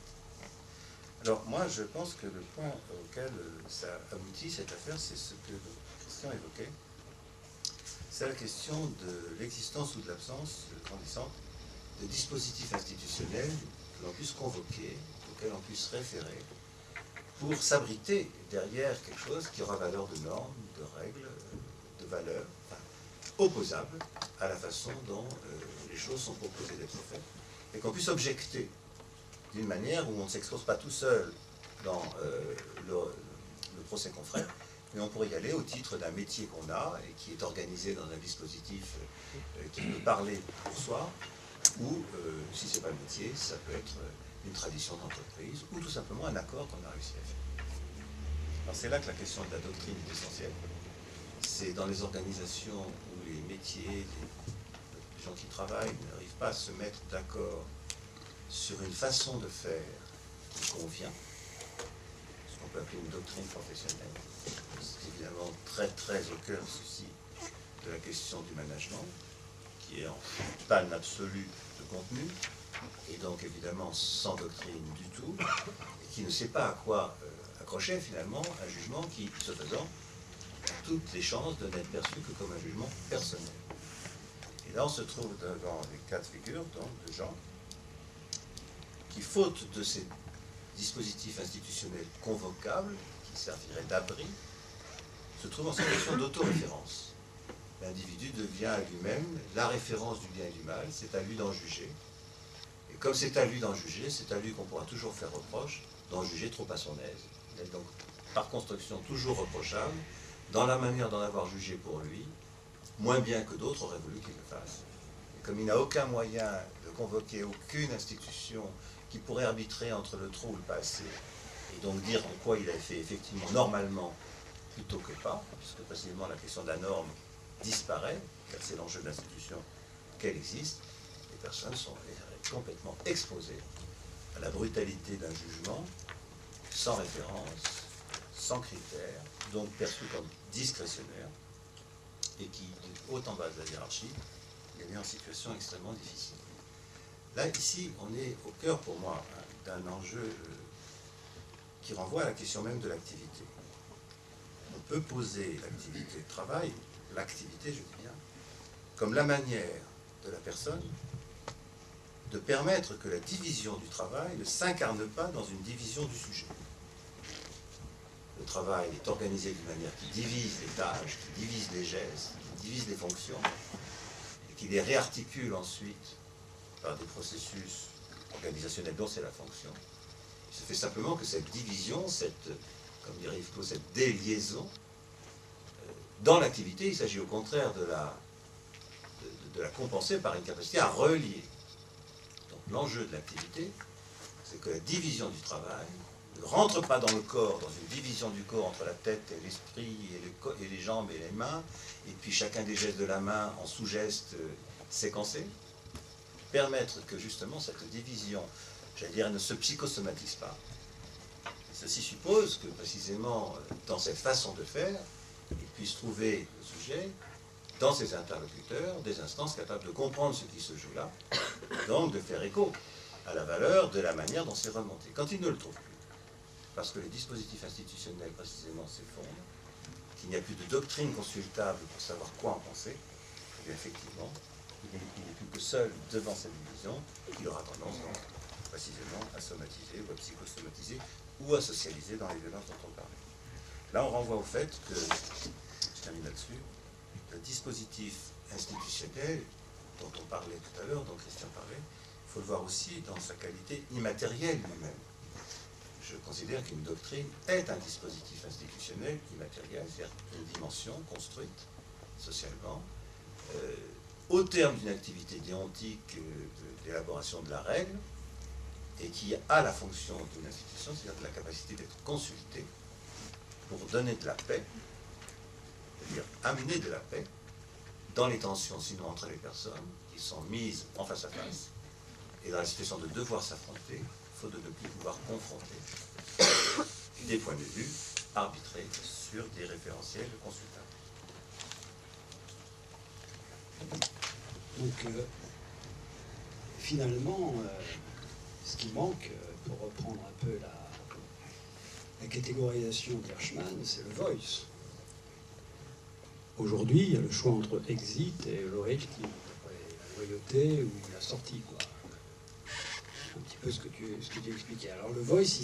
Alors moi, je pense que le point auquel ça aboutit, cette affaire, c'est ce que Christian évoquait. C'est la question de l'existence ou de l'absence grandissante de dispositifs institutionnels que l'on puisse convoquer, auxquels on puisse référer, pour s'abriter derrière quelque chose qui aura valeur de normes, de règles, de valeurs, enfin, opposables à la façon dont les choses sont proposées d'être faites, et qu'on puisse objecter d'une manière où on ne s'expose pas tout seul dans le procès confrère, mais on pourrait y aller au titre d'un métier qu'on a et qui est organisé dans un dispositif qui peut parler pour soi, ou si ce n'est pas le métier, ça peut être une tradition d'entreprise, ou tout simplement un accord qu'on a réussi à faire. Alors c'est là que la question de la doctrine est essentielle. C'est dans les organisations où les métiers, les gens qui travaillent n'arrivent pas à se mettre d'accord sur une façon de faire qui convient, ce qu'on peut appeler une doctrine professionnelle. C'est évidemment très très au cœur ceci de la question du management, qui est en panne absolue de contenu, et donc évidemment sans doctrine du tout, et qui ne sait pas à quoi accrocher finalement un jugement qui, ce faisant, a toutes les chances de n'être perçu que comme un jugement personnel. Et là on se trouve devant les cas de figure donc, de gens qui, faute de ces dispositifs institutionnels convocables, qui serviraient d'abri, se trouvent en situation d'autoréférence. L'individu devient à lui-même la référence du bien et du mal, c'est à lui d'en juger. Et comme c'est à lui d'en juger, c'est à lui qu'on pourra toujours faire reproche, d'en juger trop à son aise. Il est donc, par construction, toujours reprochable, dans la manière d'en avoir jugé pour lui, moins bien que d'autres auraient voulu qu'il le fasse. Et comme il n'a aucun moyen de convoquer aucune institution qui pourrait arbitrer entre le trop ou le pas assez, et donc dire en quoi il a fait effectivement normalement plutôt que pas, puisque précisément la question de la norme disparaît, car c'est l'enjeu de l'institution qu'elle existe, les personnes sont complètement exposées à la brutalité d'un jugement sans référence, sans critères, donc perçu comme discrétionnaire, et qui, de haut en bas de la hiérarchie, est mis en situation extrêmement difficile. Là, ici, on est au cœur, pour moi, d'un enjeu qui renvoie à la question même de l'activité. On peut poser l'activité de travail, l'activité, je dis bien, comme la manière de la personne de permettre que la division du travail ne s'incarne pas dans une division du sujet. Le travail est organisé d'une manière qui divise les tâches, qui divise les gestes, qui divise les fonctions, et qui les réarticule ensuite par des processus organisationnels dont c'est la fonction. Il se fait simplement que cette division, cette, comme dirait Yves Clos, cette déliaison, Dans l'activité, il s'agit au contraire de la compenser par une capacité à relier. Donc l'enjeu de l'activité, c'est que la division du travail ne rentre pas dans le corps, dans une division du corps entre la tête et l'esprit et les jambes et les mains, et puis chacun des gestes de la main en sous-gestes séquencés. Permettre que justement cette division, j'allais dire, ne se psychosomatise pas. Ceci suppose que précisément dans cette façon de faire, il puisse trouver le sujet dans ses interlocuteurs des instances capables de comprendre ce qui se joue là, donc de faire écho à la valeur de la manière dont c'est remonté. Quand il ne le trouve plus, parce que les dispositifs institutionnels précisément s'effondrent, qu'il n'y a plus de doctrine consultable pour savoir quoi en penser, et bien effectivement, il n'est plus que seul devant cette division, et qu'il aura tendance donc précisément à somatiser ou à psychosomatiser ou à socialiser dans les violences dont on parlait. Là, on renvoie au fait que, je termine là-dessus, le dispositif institutionnel dont on parlait tout à l'heure, dont Christian parlait, il faut le voir aussi dans sa qualité immatérielle lui-même. Je considère qu'une doctrine est un dispositif institutionnel immatériel, c'est-à-dire une dimension construite socialement, au terme d'une activité déontique d'élaboration de la règle, et qui a la fonction d'une institution, c'est-à-dire de la capacité d'être consultée pour donner de la paix, c'est-à-dire amener de la paix dans les tensions, sinon entre les personnes, qui sont mises en face à face, et dans la situation de devoir s'affronter, faute de ne plus pouvoir confronter des points de vue arbitrés sur des référentiels consultables. Donc, finalement, ce qui manque, pour reprendre un peu la catégorisation d'Hirschman, c'est le voice. Aujourd'hui, il y a le choix entre exit et loyalty, la loyauté ou la sortie, quoi. Un petit peu ce que tu expliquais. Alors le voice,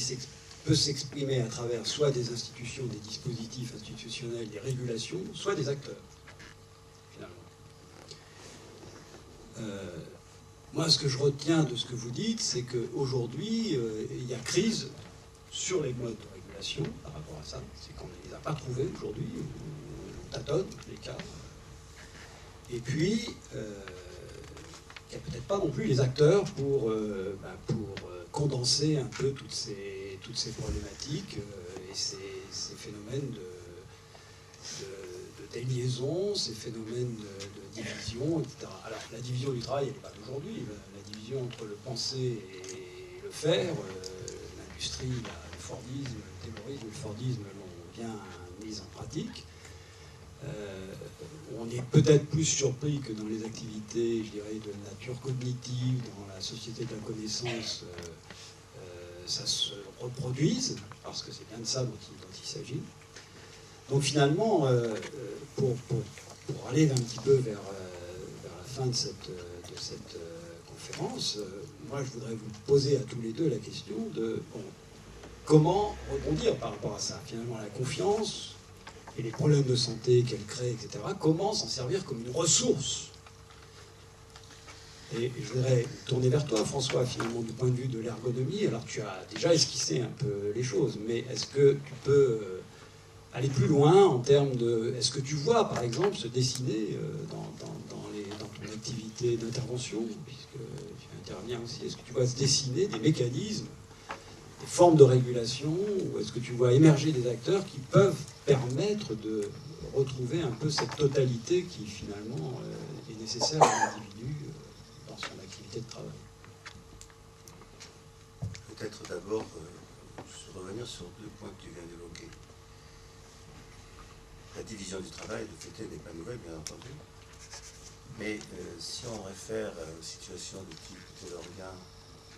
peut s'exprimer à travers soit des institutions, des dispositifs institutionnels, des régulations, soit des acteurs, finalement. Moi, ce que je retiens de ce que vous dites, c'est qu'aujourd'hui, il y a crise sur les modes de régulation par rapport à ça. C'est qu'on ne les a pas trouvés aujourd'hui, on tâtonne les cas. Et puis, il n'y a peut-être pas non plus les acteurs pour condenser un peu toutes ces problématiques et ces phénomènes de déliaison, ces phénomènes de division, etc. Alors, la division du travail, elle n'est pas d'aujourd'hui. La division entre le penser et le faire, l'industrie, le Fordisme, le terrorisme, le Fordisme l'ont bien mise en pratique. On est peut-être plus surpris que dans les activités, je dirais, de nature cognitive, dans la société de la connaissance, ça se reproduise, parce que c'est bien de ça dont il s'agit. Donc finalement, pour aller un petit peu vers la fin de cette conférence, moi je voudrais vous poser à tous les deux la question de comment rebondir par rapport à ça. Finalement, la confiance et les problèmes de santé qu'elle crée, etc., comment s'en servir comme une ressource. Et je voudrais tourner vers toi, François, finalement, du point de vue de l'ergonomie. Alors tu as déjà esquissé un peu les choses, mais est-ce que tu peux aller plus loin en termes de... Est-ce que tu vois, par exemple, se dessiner dans ton activité d'intervention, puisque tu interviens aussi, est-ce que tu vois se dessiner des mécanismes, des formes de régulation, ou est-ce que tu vois émerger des acteurs qui peuvent permettre de retrouver un peu cette totalité qui, finalement, est nécessaire à l'individu dans son activité de travail? Peut-être d'abord revenir sur deux points que tu viens d'évoquer. La division du travail, de fait, n'est pas nouvelle, bien entendu. Mais si on réfère aux situations de type taylorien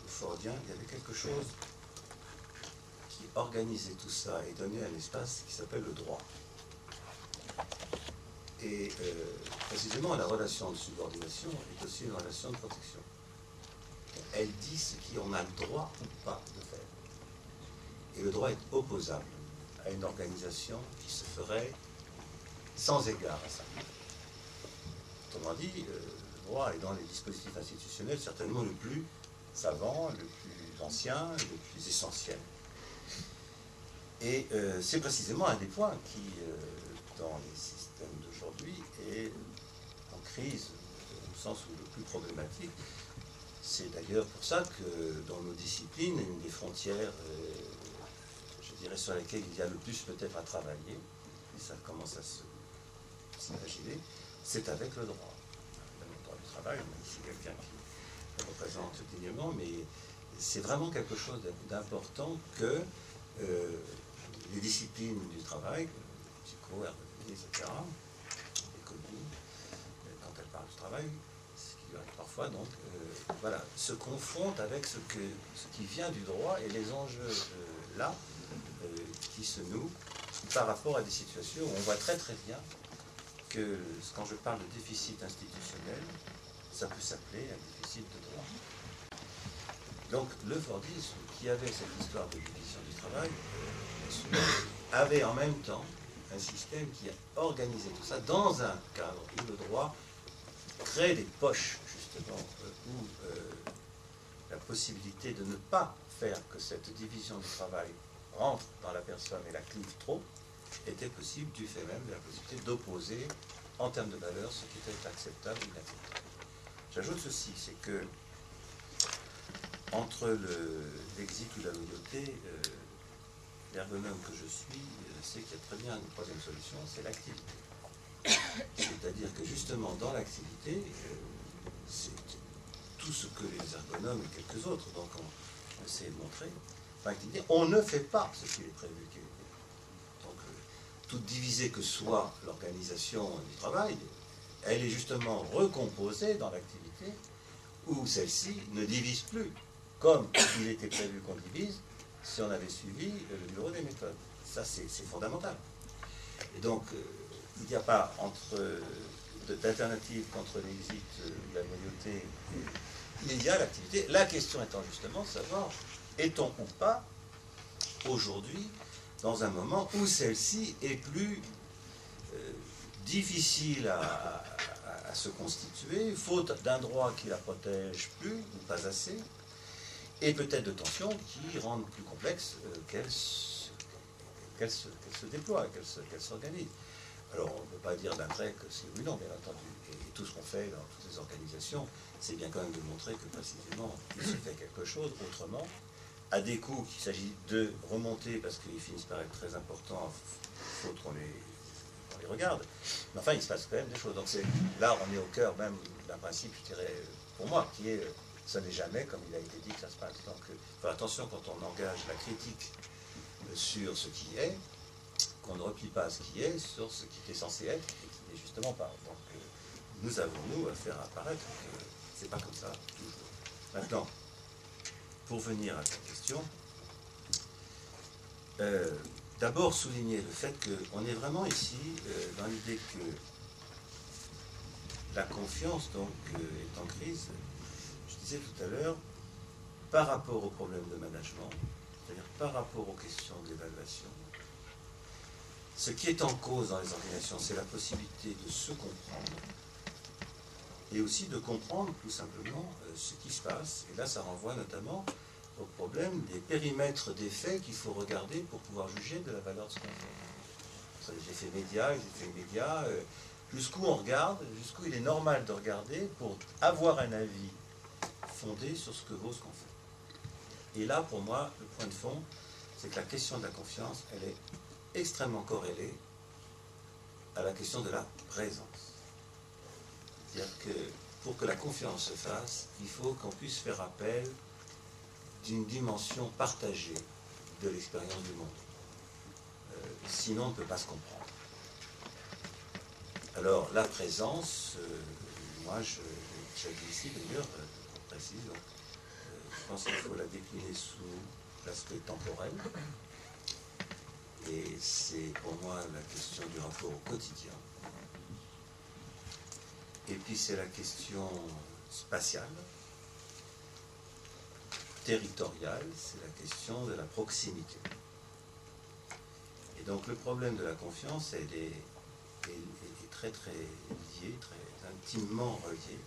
ou fordien, il y avait quelque chose qui organisait tout ça et donnait un espace qui s'appelle le droit. Et précisément, la relation de subordination est aussi une relation de protection. Elle dit ce qu'on a le droit ou pas de faire. Et le droit est opposable à une organisation qui se ferait sans égard à ça. Autrement dit, le droit est dans les dispositifs institutionnels certainement le plus savant, le plus ancien, le plus essentiel. Et c'est précisément un des points qui dans les systèmes d'aujourd'hui est en crise, au sens où le plus problématique. C'est d'ailleurs pour ça que dans nos disciplines, une des frontières, je dirais, sur lesquelles il y a le plus peut-être à travailler, et ça commence à s'imager, c'est avec le droit. Le droit du travail, c'est quelqu'un qui le représente dignement, mais c'est vraiment quelque chose d'important que les disciplines du travail, psycho, ergonomie, etc., économie, quand elles parlent du travail, ce qui arrive parfois, donc, voilà, se confrontent avec ce qui vient du droit et les enjeux là qui se nouent par rapport à des situations où on voit très très bien que quand je parle de déficit institutionnel, ça peut s'appeler un déficit de droit. Donc le Fordisme, qui avait cette histoire de division du travail, avait en même temps un système qui a organisé tout ça dans un cadre où le droit crée des poches, justement, où la possibilité de ne pas faire que cette division du travail rentre dans la personne et la clive trop, était possible du fait même de la possibilité d'opposer en termes de valeur ce qui était acceptable ou inacceptable. J'ajoute ceci, c'est que entre l'exit ou la loyauté, l'ergonome que je suis sait qu'il y a très bien une troisième solution, c'est l'activité. C'est-à-dire que justement dans l'activité, c'est tout ce que les ergonomes et quelques autres donc on essaie de montrer, on ne fait pas ce qu'il est prévu qu'il est. Donc toute divisée que soit l'organisation du travail, elle est justement recomposée dans l'activité où celle-ci ne divise plus, comme il était prévu qu'on divise si on avait suivi le bureau des méthodes. Ça, c'est fondamental. Et donc, il n'y a pas d'alternative contre l'exit, la loyauté, il y a l'activité. La question étant justement de savoir, est-on ou pas, aujourd'hui, dans un moment où celle-ci est plus difficile à se constituer, faute d'un droit qui la protège plus, ou pas assez, et peut-être de tensions qui rendent plus complexe qu'elle se déploie, qu'elle s'organise. Alors on ne peut pas dire d'un trait que c'est oui non, bien entendu. Et tout ce qu'on fait dans toutes les organisations, c'est bien quand même de montrer que précisément il se fait quelque chose autrement, à des coups qu'il s'agit de remonter parce qu'ils finissent par être très importants, faute qu'on les regarde. Mais enfin, il se passe quand même des choses. Donc là, on est au cœur même d'un principe, je dirais, pour moi, qui est ça n'est jamais comme il a été dit que ça se passe. Donc, faire attention quand on engage la critique sur ce qui est, qu'on ne replie pas ce qui est sur ce qui est censé être et qui n'est justement pas. Donc, nous avons, nous, à faire apparaître que c'est pas comme ça toujours. Maintenant, pour venir à ta question, d'abord souligner le fait qu'on est vraiment ici dans l'idée que la confiance donc est en crise. Je disais tout à l'heure, par rapport aux problèmes de management, c'est-à-dire par rapport aux questions d'évaluation, ce qui est en cause dans les organisations, c'est la possibilité de se comprendre et aussi de comprendre tout simplement ce qui se passe. Et là, ça renvoie notamment au problème des périmètres des faits qu'il faut regarder pour pouvoir juger de la valeur de ce qu'on fait. J'ai fait médias, jusqu'où on regarde, jusqu'où il est normal de regarder pour avoir un avis fondé sur ce que vaut ce qu'on fait. Et là, pour moi, le point de fond, c'est que la question de la confiance, elle est extrêmement corrélée à la question de la présence. C'est-à-dire que pour que la confiance se fasse, il faut qu'on puisse faire appel d'une dimension partagée de l'expérience du monde. Sinon, on ne peut pas se comprendre. Alors, la présence, moi, j'ai dit ici d'ailleurs, précise, je pense qu'il faut la décliner sous l'aspect temporel. Et c'est pour moi la question du rapport au quotidien. Et puis c'est la question spatiale, territoriale, c'est la question de la proximité. Et donc le problème de la confiance, elle est très très liée, très intimement reliée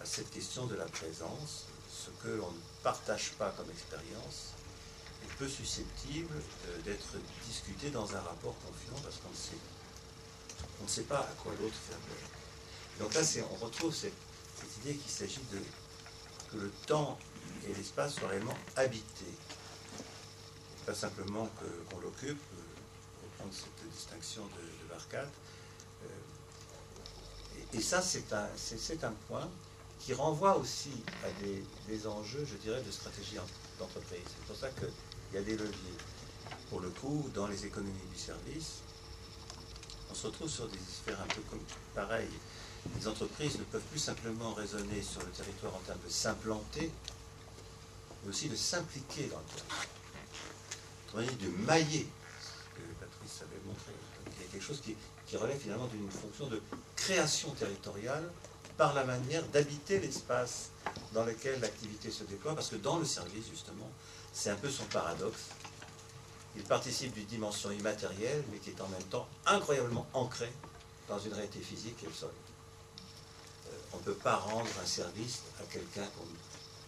à cette question de la présence. Ce que l'on ne partage pas comme expérience est peu susceptible d'être discuté dans un rapport confiant parce qu'on ne sait on ne sait pas à quoi l'autre fait appel. Donc là, on retrouve cette idée qu'il s'agit que le temps et l'espace soient réellement habités. Pas simplement qu'on l'occupe, pour reprendre cette distinction de Barkat. Et ça, c'est un point qui renvoie aussi à des enjeux, je dirais, de stratégie d'entreprise. C'est pour ça qu'il y a des leviers. Pour le coup, dans les économies du service, on se retrouve sur des sphères un peu comme pareil. Les entreprises ne peuvent plus simplement raisonner sur le territoire en termes de s'implanter, mais aussi de s'impliquer dans le territoire. Autrement dit, de mailler, ce que Patrice avait montré. Donc, il y a quelque chose qui relève finalement d'une fonction de création territoriale par la manière d'habiter l'espace dans lequel l'activité se déploie, parce que dans le service, justement, c'est un peu son paradoxe. Il participe d'une dimension immatérielle, mais qui est en même temps incroyablement ancrée dans une réalité physique qui est le sol. On ne peut pas rendre un service à quelqu'un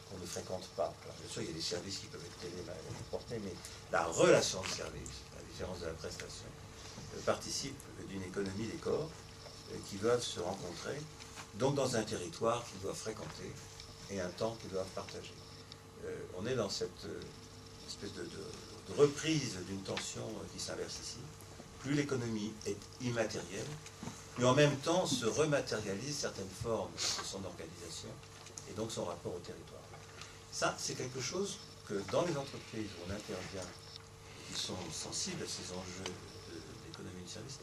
qu'on ne fréquente pas. Alors, bien sûr, il y a des services qui peuvent être téléportés, mais la relation de service, à la différence de la prestation, participe d'une économie des corps qui doivent se rencontrer, donc dans un territoire qu'ils doivent fréquenter et un temps qu'ils doivent partager. On est dans cette espèce de reprise d'une tension qui s'inverse ici. Plus l'économie est immatérielle, plus en même temps se rematérialise certaines formes de son organisation et donc son rapport au territoire. Ça, c'est quelque chose que dans les entreprises où on intervient, qui sont sensibles à ces enjeux d'économie du service,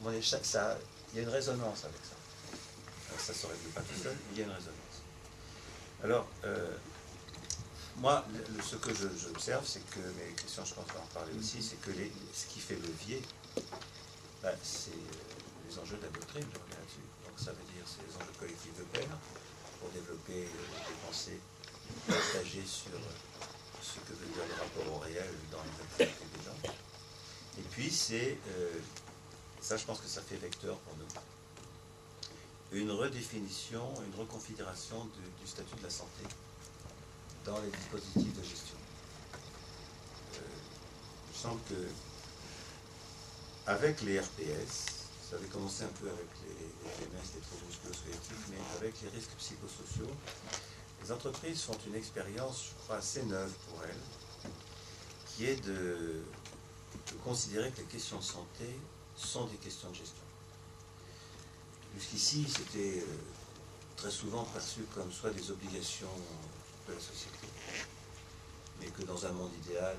il y a une résonance avec ça. Alors, ça ne se règle pas tout seul, mais il y a une résonance. Alors, moi, ce que j'observe, c'est que, mais Christian, je pense qu'on va en parler aussi, c'est que ce qui fait levier, c'est les enjeux de la doctrine, je reviens là-dessus. Donc ça veut dire, c'est les enjeux collectifs de pairs, pour développer des pensées partagées sur ce que veut dire le rapport au réel dans les activités des gens. Et puis, ça, je pense que ça fait vecteur pour nous. Une redéfinition, une reconfiguration du statut de la santé dans les dispositifs de gestion. Il me semble que avec les RPS, ça avait commencé un peu avec les TMS, les troubles musculo-squelettiques, mais avec les risques psychosociaux, les entreprises font une expérience, je crois, assez neuve pour elles, qui est de considérer que les questions de santé sont des questions de gestion. Jusqu'ici, c'était très souvent perçu comme soit des obligations de la société, mais que dans un monde idéal,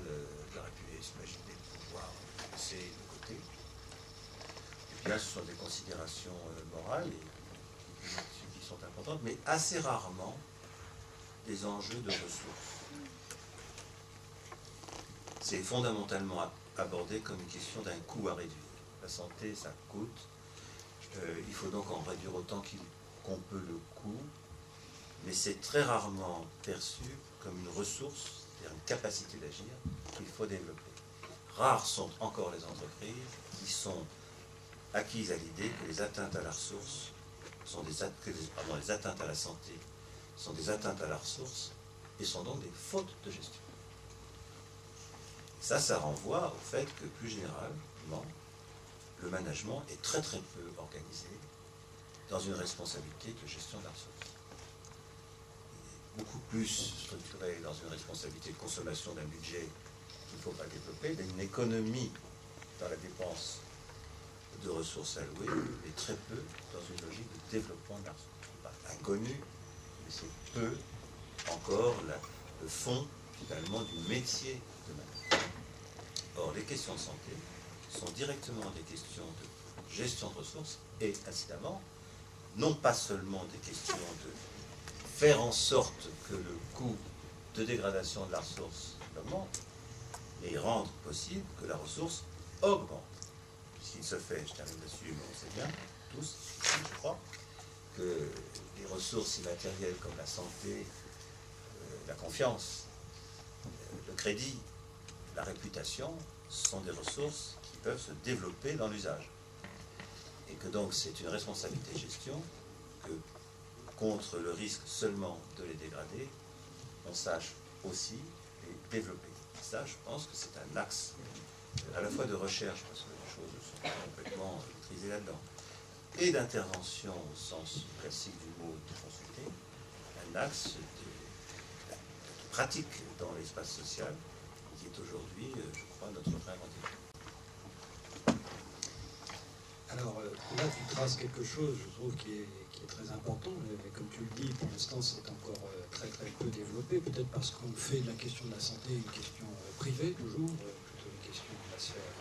j'aurais pu s'imaginer pouvoir laisser de côté. Et bien, ce sont des considérations morales qui sont importantes, mais assez rarement des enjeux de ressources. C'est fondamentalement abordé comme une question d'un coût à réduire. La santé, ça coûte. Il faut donc en réduire autant qu'on peut le coût, mais c'est très rarement perçu comme une ressource, c'est-à-dire une capacité d'agir qu'il faut développer. Rares sont encore les entreprises qui sont acquises à l'idée que les atteintes à la ressource sont les atteintes à la santé sont des atteintes à la ressource et sont donc des fautes de gestion. Ça renvoie au fait que plus généralement, le management est très très peu organisé dans une responsabilité de gestion de la ressource. Il est beaucoup plus structuré dans une responsabilité de consommation d'un budget qu'il ne faut pas développer, mais une économie dans la dépense de ressources allouées et très peu dans une logique de développement de la ressource. C'est pas inconnu, mais c'est peu encore le fond finalement du métier de management. Or, les questions de santé sont directement des questions de gestion de ressources et, incidemment, non pas seulement des questions de faire en sorte que le coût de dégradation de la ressource augmente, mais rendre possible que la ressource augmente. Puisqu'il se fait, je termine là-dessus, mais on sait bien, tous, ici, je crois, que les ressources immatérielles comme la santé, la confiance, le crédit, la réputation, sont des ressources qui peuvent se développer dans l'usage. Et que donc c'est une responsabilité de gestion que, contre le risque seulement de les dégrader, on sache aussi les développer. Ça, je pense que c'est un axe à la fois de recherche, parce que choses sont complètement maîtrisées là-dedans, et d'intervention au sens classique du mot de consulter, un axe de pratique dans l'espace social qui est aujourd'hui, je crois, notre vraie rendez-vous. Alors là, tu traces quelque chose, je trouve, qui est très important, mais comme tu le dis, pour l'instant, c'est encore très peu développé, peut-être parce qu'on fait de la question de la santé une question privée, toujours, plutôt une question de la sphère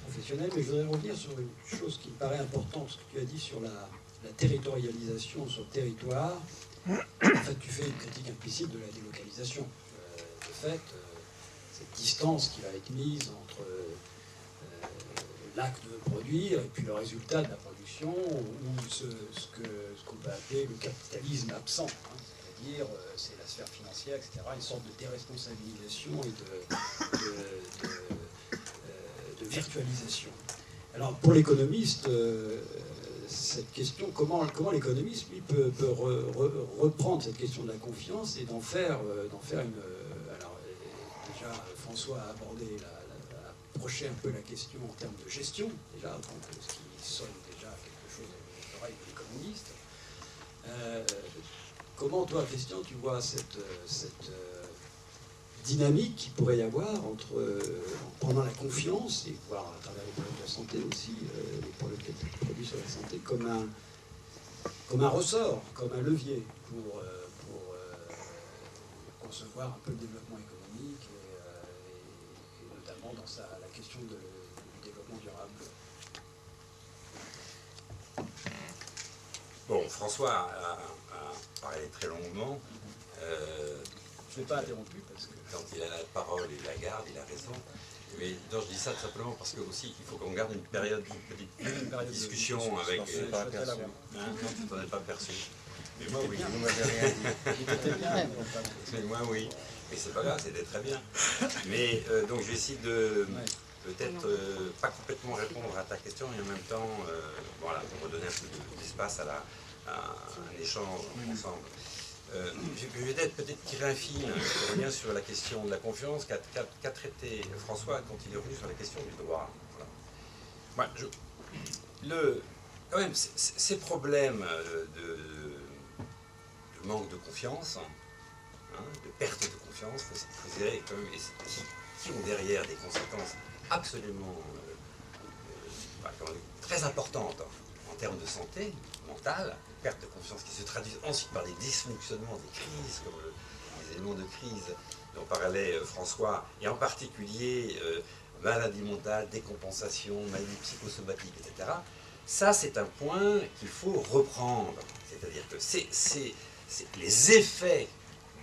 professionnelle. Mais je voudrais revenir sur une chose qui me paraît importante, ce que tu as dit sur la territorialisation sur le territoire. En fait, tu fais une critique implicite de la délocalisation. De fait, cette distance qui va être mise entre l'acte de produire et puis le résultat de la production, ou ce qu'on peut appeler le capitalisme absent, hein, c'est-à-dire c'est la sphère financière, etc., une sorte de déresponsabilisation et de virtualisation. Alors pour l'économiste, cette question, comment l'économiste lui peut reprendre cette question de la confiance et d'en faire une... alors déjà François a abordé approcher un peu la question en termes de gestion, déjà, donc, ce qui sonne déjà quelque chose à l'oreille de l'économiste. Comment, toi, Christian, tu vois cette dynamique qu'il pourrait y avoir entre, en prenant la confiance, et voir à travers les problèmes de la santé aussi, les problèmes produits sur la santé, comme un ressort, comme un levier pour concevoir un peu le développement économique et notamment dans la question du développement durable. Bon, François a parlé très longuement. Je ne l'ai pas interrompu parce que... Quand il a la parole, il la garde, il a raison. Mais non, je dis ça tout simplement parce que aussi il faut qu'on garde une petite discussion avec... Je ne pas aperçu. Non, tu t'en es pas perçu. Mais moi, oui, vous m'avez rien dit. Mais moi, oui. Mais c'est pas grave, c'était très bien. Mais donc je vais essayer de peut-être pas complètement répondre à ta question et en même temps, voilà, redonner un peu d'espace à un échange ensemble. Je vais peut-être tirer un fil qui revient sur la question de la confiance qu'a traité François quand il est revenu sur la question du droit. Voilà. Quand même, ces problèmes de manque de confiance, hein, de perte de confiance, il faut considérer quand même, qui ont derrière des conséquences absolument très importantes en termes de santé mentale, perte de confiance qui se traduisent ensuite par des dysfonctionnements, des crises, comme les éléments de crise dont parlait François, et en particulier maladie mentale, décompensation, maladie psychosomatique, etc. Ça, c'est un point qu'il faut reprendre. C'est-à-dire que les effets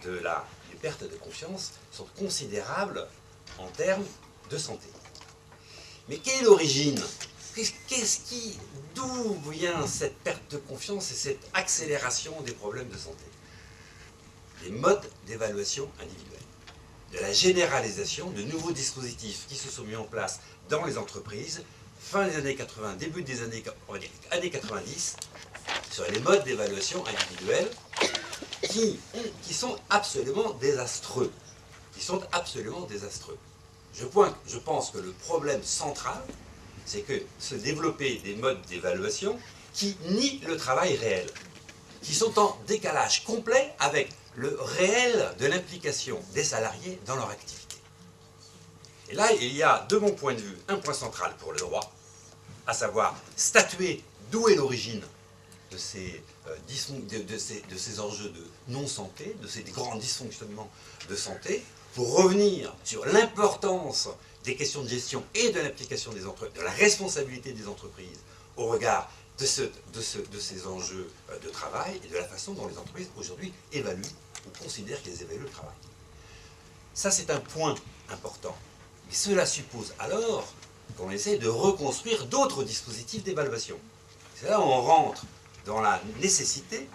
de la perte de confiance sont considérables en termes de santé. Mais quelle est l'origine ? D'où vient cette perte de confiance et cette accélération des problèmes de santé ? Les modes d'évaluation individuelle, de la généralisation de nouveaux dispositifs qui se sont mis en place dans les entreprises, fin des années 80, début des années 90, sur les modes d'évaluation individuelle qui sont absolument désastreux. Je pense que le problème central, c'est que se développer des modes d'évaluation qui nient le travail réel, qui sont en décalage complet avec le réel de l'implication des salariés dans leur activité. Et là, il y a, de mon point de vue, un point central pour le droit, à savoir statuer d'où est l'origine de ces enjeux de non-santé, de ces grands dysfonctionnements de santé, pour revenir sur l'importance des questions de gestion et de l'implication des entreprises, de la responsabilité des entreprises au regard de ces enjeux de travail et de la façon dont les entreprises aujourd'hui évaluent ou considèrent qu'elles évaluent le travail. Ça, c'est un point important. Mais cela suppose alors qu'on essaie de reconstruire d'autres dispositifs d'évaluation. C'est là où on rentre dans la nécessité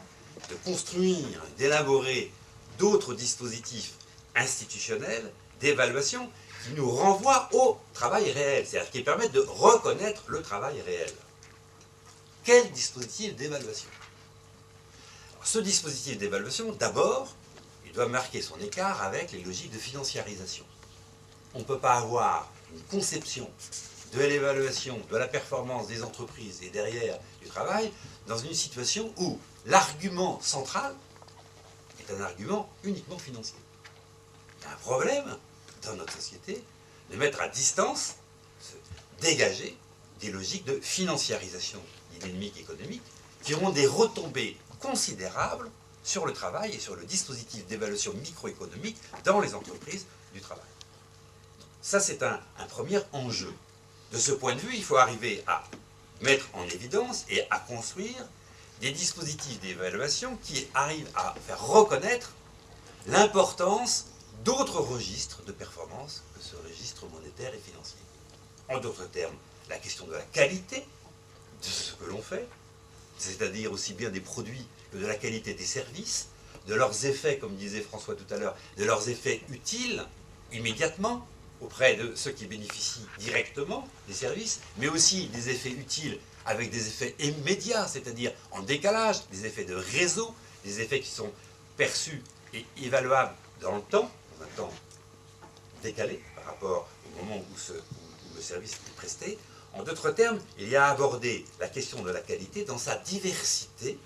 de construire, d'élaborer d'autres dispositifs institutionnels d'évaluation qui nous renvoient au travail réel, c'est-à-dire qui permettent de reconnaître le travail réel. Quel dispositif d'évaluation ? Ce dispositif d'évaluation, d'abord, il doit marquer son écart avec les logiques de financiarisation. On ne peut pas avoir une conception de l'évaluation de la performance des entreprises et derrière du travail dans une situation où l'argument central est un argument uniquement financier. Il y a un problème dans notre société de mettre à distance, de dégager des logiques de financiarisation des dynamiques économiques qui auront des retombées considérables sur le travail et sur le dispositif d'évaluation microéconomique dans les entreprises du travail. Ça, c'est un premier enjeu. De ce point de vue, il faut arriver à mettre en évidence et à construire des dispositifs d'évaluation qui arrivent à faire reconnaître l'importance d'autres registres de performance que ce registre monétaire et financier. En d'autres termes, la question de la qualité de ce que l'on fait, c'est-à-dire aussi bien des produits que de la qualité des services, de leurs effets, comme disait François tout à l'heure, de leurs effets utiles immédiatement auprès de ceux qui bénéficient directement des services, mais aussi des effets utiles avec des effets immédiats, c'est-à-dire en décalage, des effets de réseau, des effets qui sont perçus et évaluables dans le temps, dans un temps décalé par rapport au moment où le service est presté. En d'autres termes, il y a à aborder la question de la qualité dans sa diversité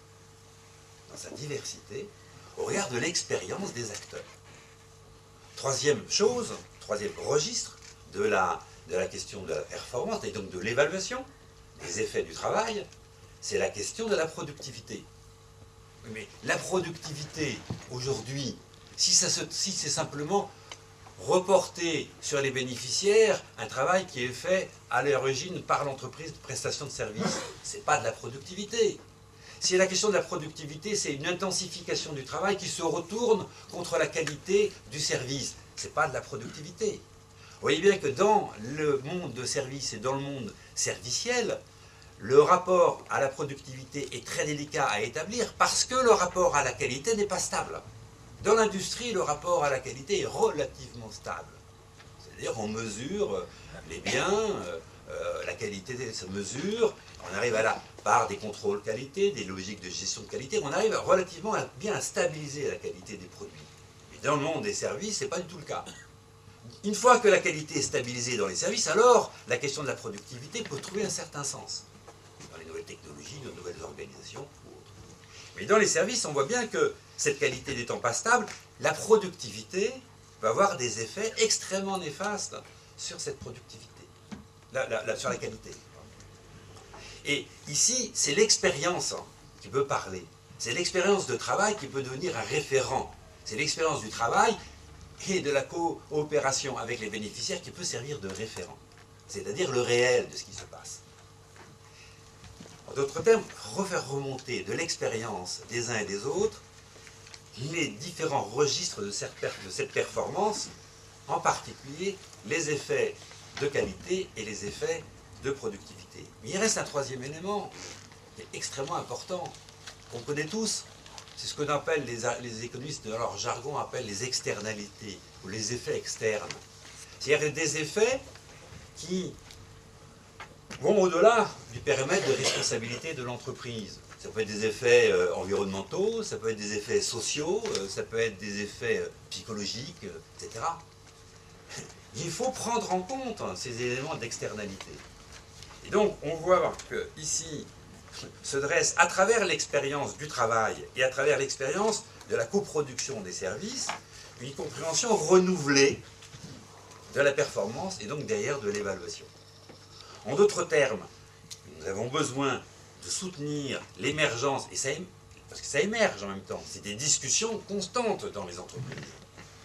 au regard de l'expérience des acteurs. Troisième chose, troisième registre de la question de la performance et donc de l'évaluation des effets du travail, c'est la question de la productivité. Mais la productivité, aujourd'hui, si c'est simplement reporter sur les bénéficiaires un travail qui est fait à l'origine par l'entreprise de prestation de services, ce n'est pas de la productivité. Si la question de la productivité, c'est une intensification du travail qui se retourne contre la qualité du service, ce n'est pas de la productivité. Vous voyez bien que dans le monde de service et dans le monde serviciel, le rapport à la productivité est très délicat à établir parce que le rapport à la qualité n'est pas stable. Dans l'industrie, le rapport à la qualité est relativement stable. C'est-à-dire qu'on mesure les biens, la qualité se mesure, on arrive par des contrôles qualité, des logiques de gestion de qualité, on arrive relativement bien à stabiliser la qualité des produits. Mais dans le monde des services, ce n'est pas du tout le cas. Une fois que la qualité est stabilisée dans les services, alors la question de la productivité peut trouver un certain sens. Dans les nouvelles technologies, dans les nouvelles organisations ou autres. Mais dans les services, on voit bien que cette qualité n'étant pas stable, la productivité va avoir des effets extrêmement néfastes sur cette productivité, sur la qualité. Et ici, c'est l'expérience qui peut parler. C'est l'expérience de travail qui peut devenir un référent. C'est l'expérience du travail et de la coopération avec les bénéficiaires qui peut servir de référent. C'est-à-dire le réel de ce qui se passe. En d'autres termes, refaire remonter de l'expérience des uns et des autres les différents registres de cette performance, en particulier les effets de qualité et les effets de productivité. Mais il reste un troisième élément qui est extrêmement important, qu'on connaît tous. C'est ce qu'on appelle, les économistes de leur jargon appellent les externalités, ou les effets externes. C'est-à-dire des effets qui vont au-delà du périmètre de responsabilité de l'entreprise. Ça peut être des effets environnementaux, ça peut être des effets sociaux, ça peut être des effets psychologiques, etc. Il faut prendre en compte ces éléments d'externalité. Et donc, on voit que ici se dresse, à travers l'expérience du travail et à travers l'expérience de la coproduction des services, une compréhension renouvelée de la performance et donc derrière de l'évaluation. En d'autres termes, nous avons besoin de soutenir l'émergence, parce que ça émerge en même temps, c'est des discussions constantes dans les entreprises,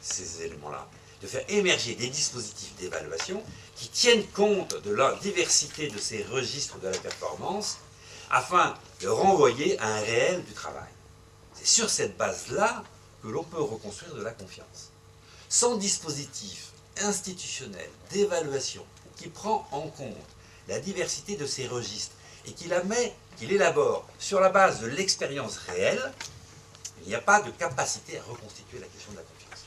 ces éléments-là, de faire émerger des dispositifs d'évaluation qui tiennent compte de la diversité de ces registres de la performance, afin de renvoyer à un réel du travail. C'est sur cette base-là que l'on peut reconstruire de la confiance. Sans dispositif institutionnel d'évaluation qui prend en compte la diversité de ces registres et qu'il élabore sur la base de l'expérience réelle, il n'y a pas de capacité à reconstituer la question de la confiance.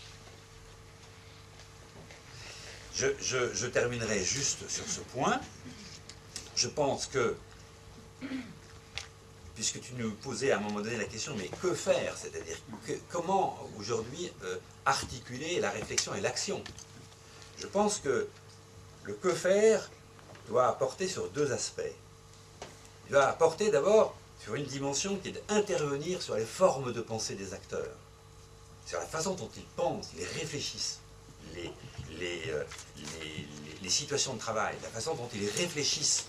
Je terminerai juste sur ce point. Je pense que, puisque tu nous posais à un moment donné la question, mais que faire? C'est-à-dire, comment aujourd'hui articuler la réflexion et l'action? Je pense que le que faire doit porter sur deux aspects. Il doit porter d'abord sur une dimension qui est d'intervenir sur les formes de pensée des acteurs, sur la façon dont ils pensent, ils réfléchissent, les situations de travail, la façon dont ils réfléchissent,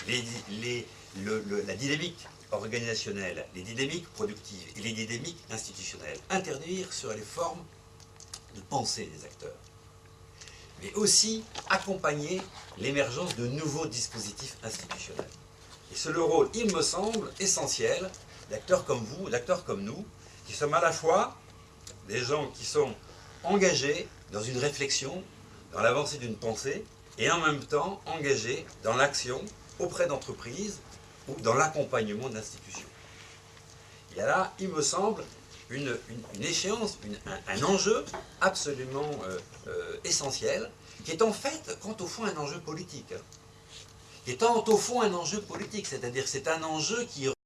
la dynamique organisationnelle, les dynamiques productives et les dynamiques institutionnelles. Intervenir sur les formes de pensée des acteurs. Mais aussi accompagner l'émergence de nouveaux dispositifs institutionnels. Et c'est le rôle, il me semble, essentiel d'acteurs comme vous, d'acteurs comme nous, qui sommes à la fois des gens qui sont engagés dans une réflexion, dans l'avancée d'une pensée, et en même temps engagés dans l'action auprès d'entreprises ou dans l'accompagnement d'institutions. Il y a là, il me semble, une échéance, un enjeu absolument essentiel, qui est en fait, quant au fond, un enjeu politique. Qui est au fond un enjeu politique, c'est-à-dire c'est un enjeu qui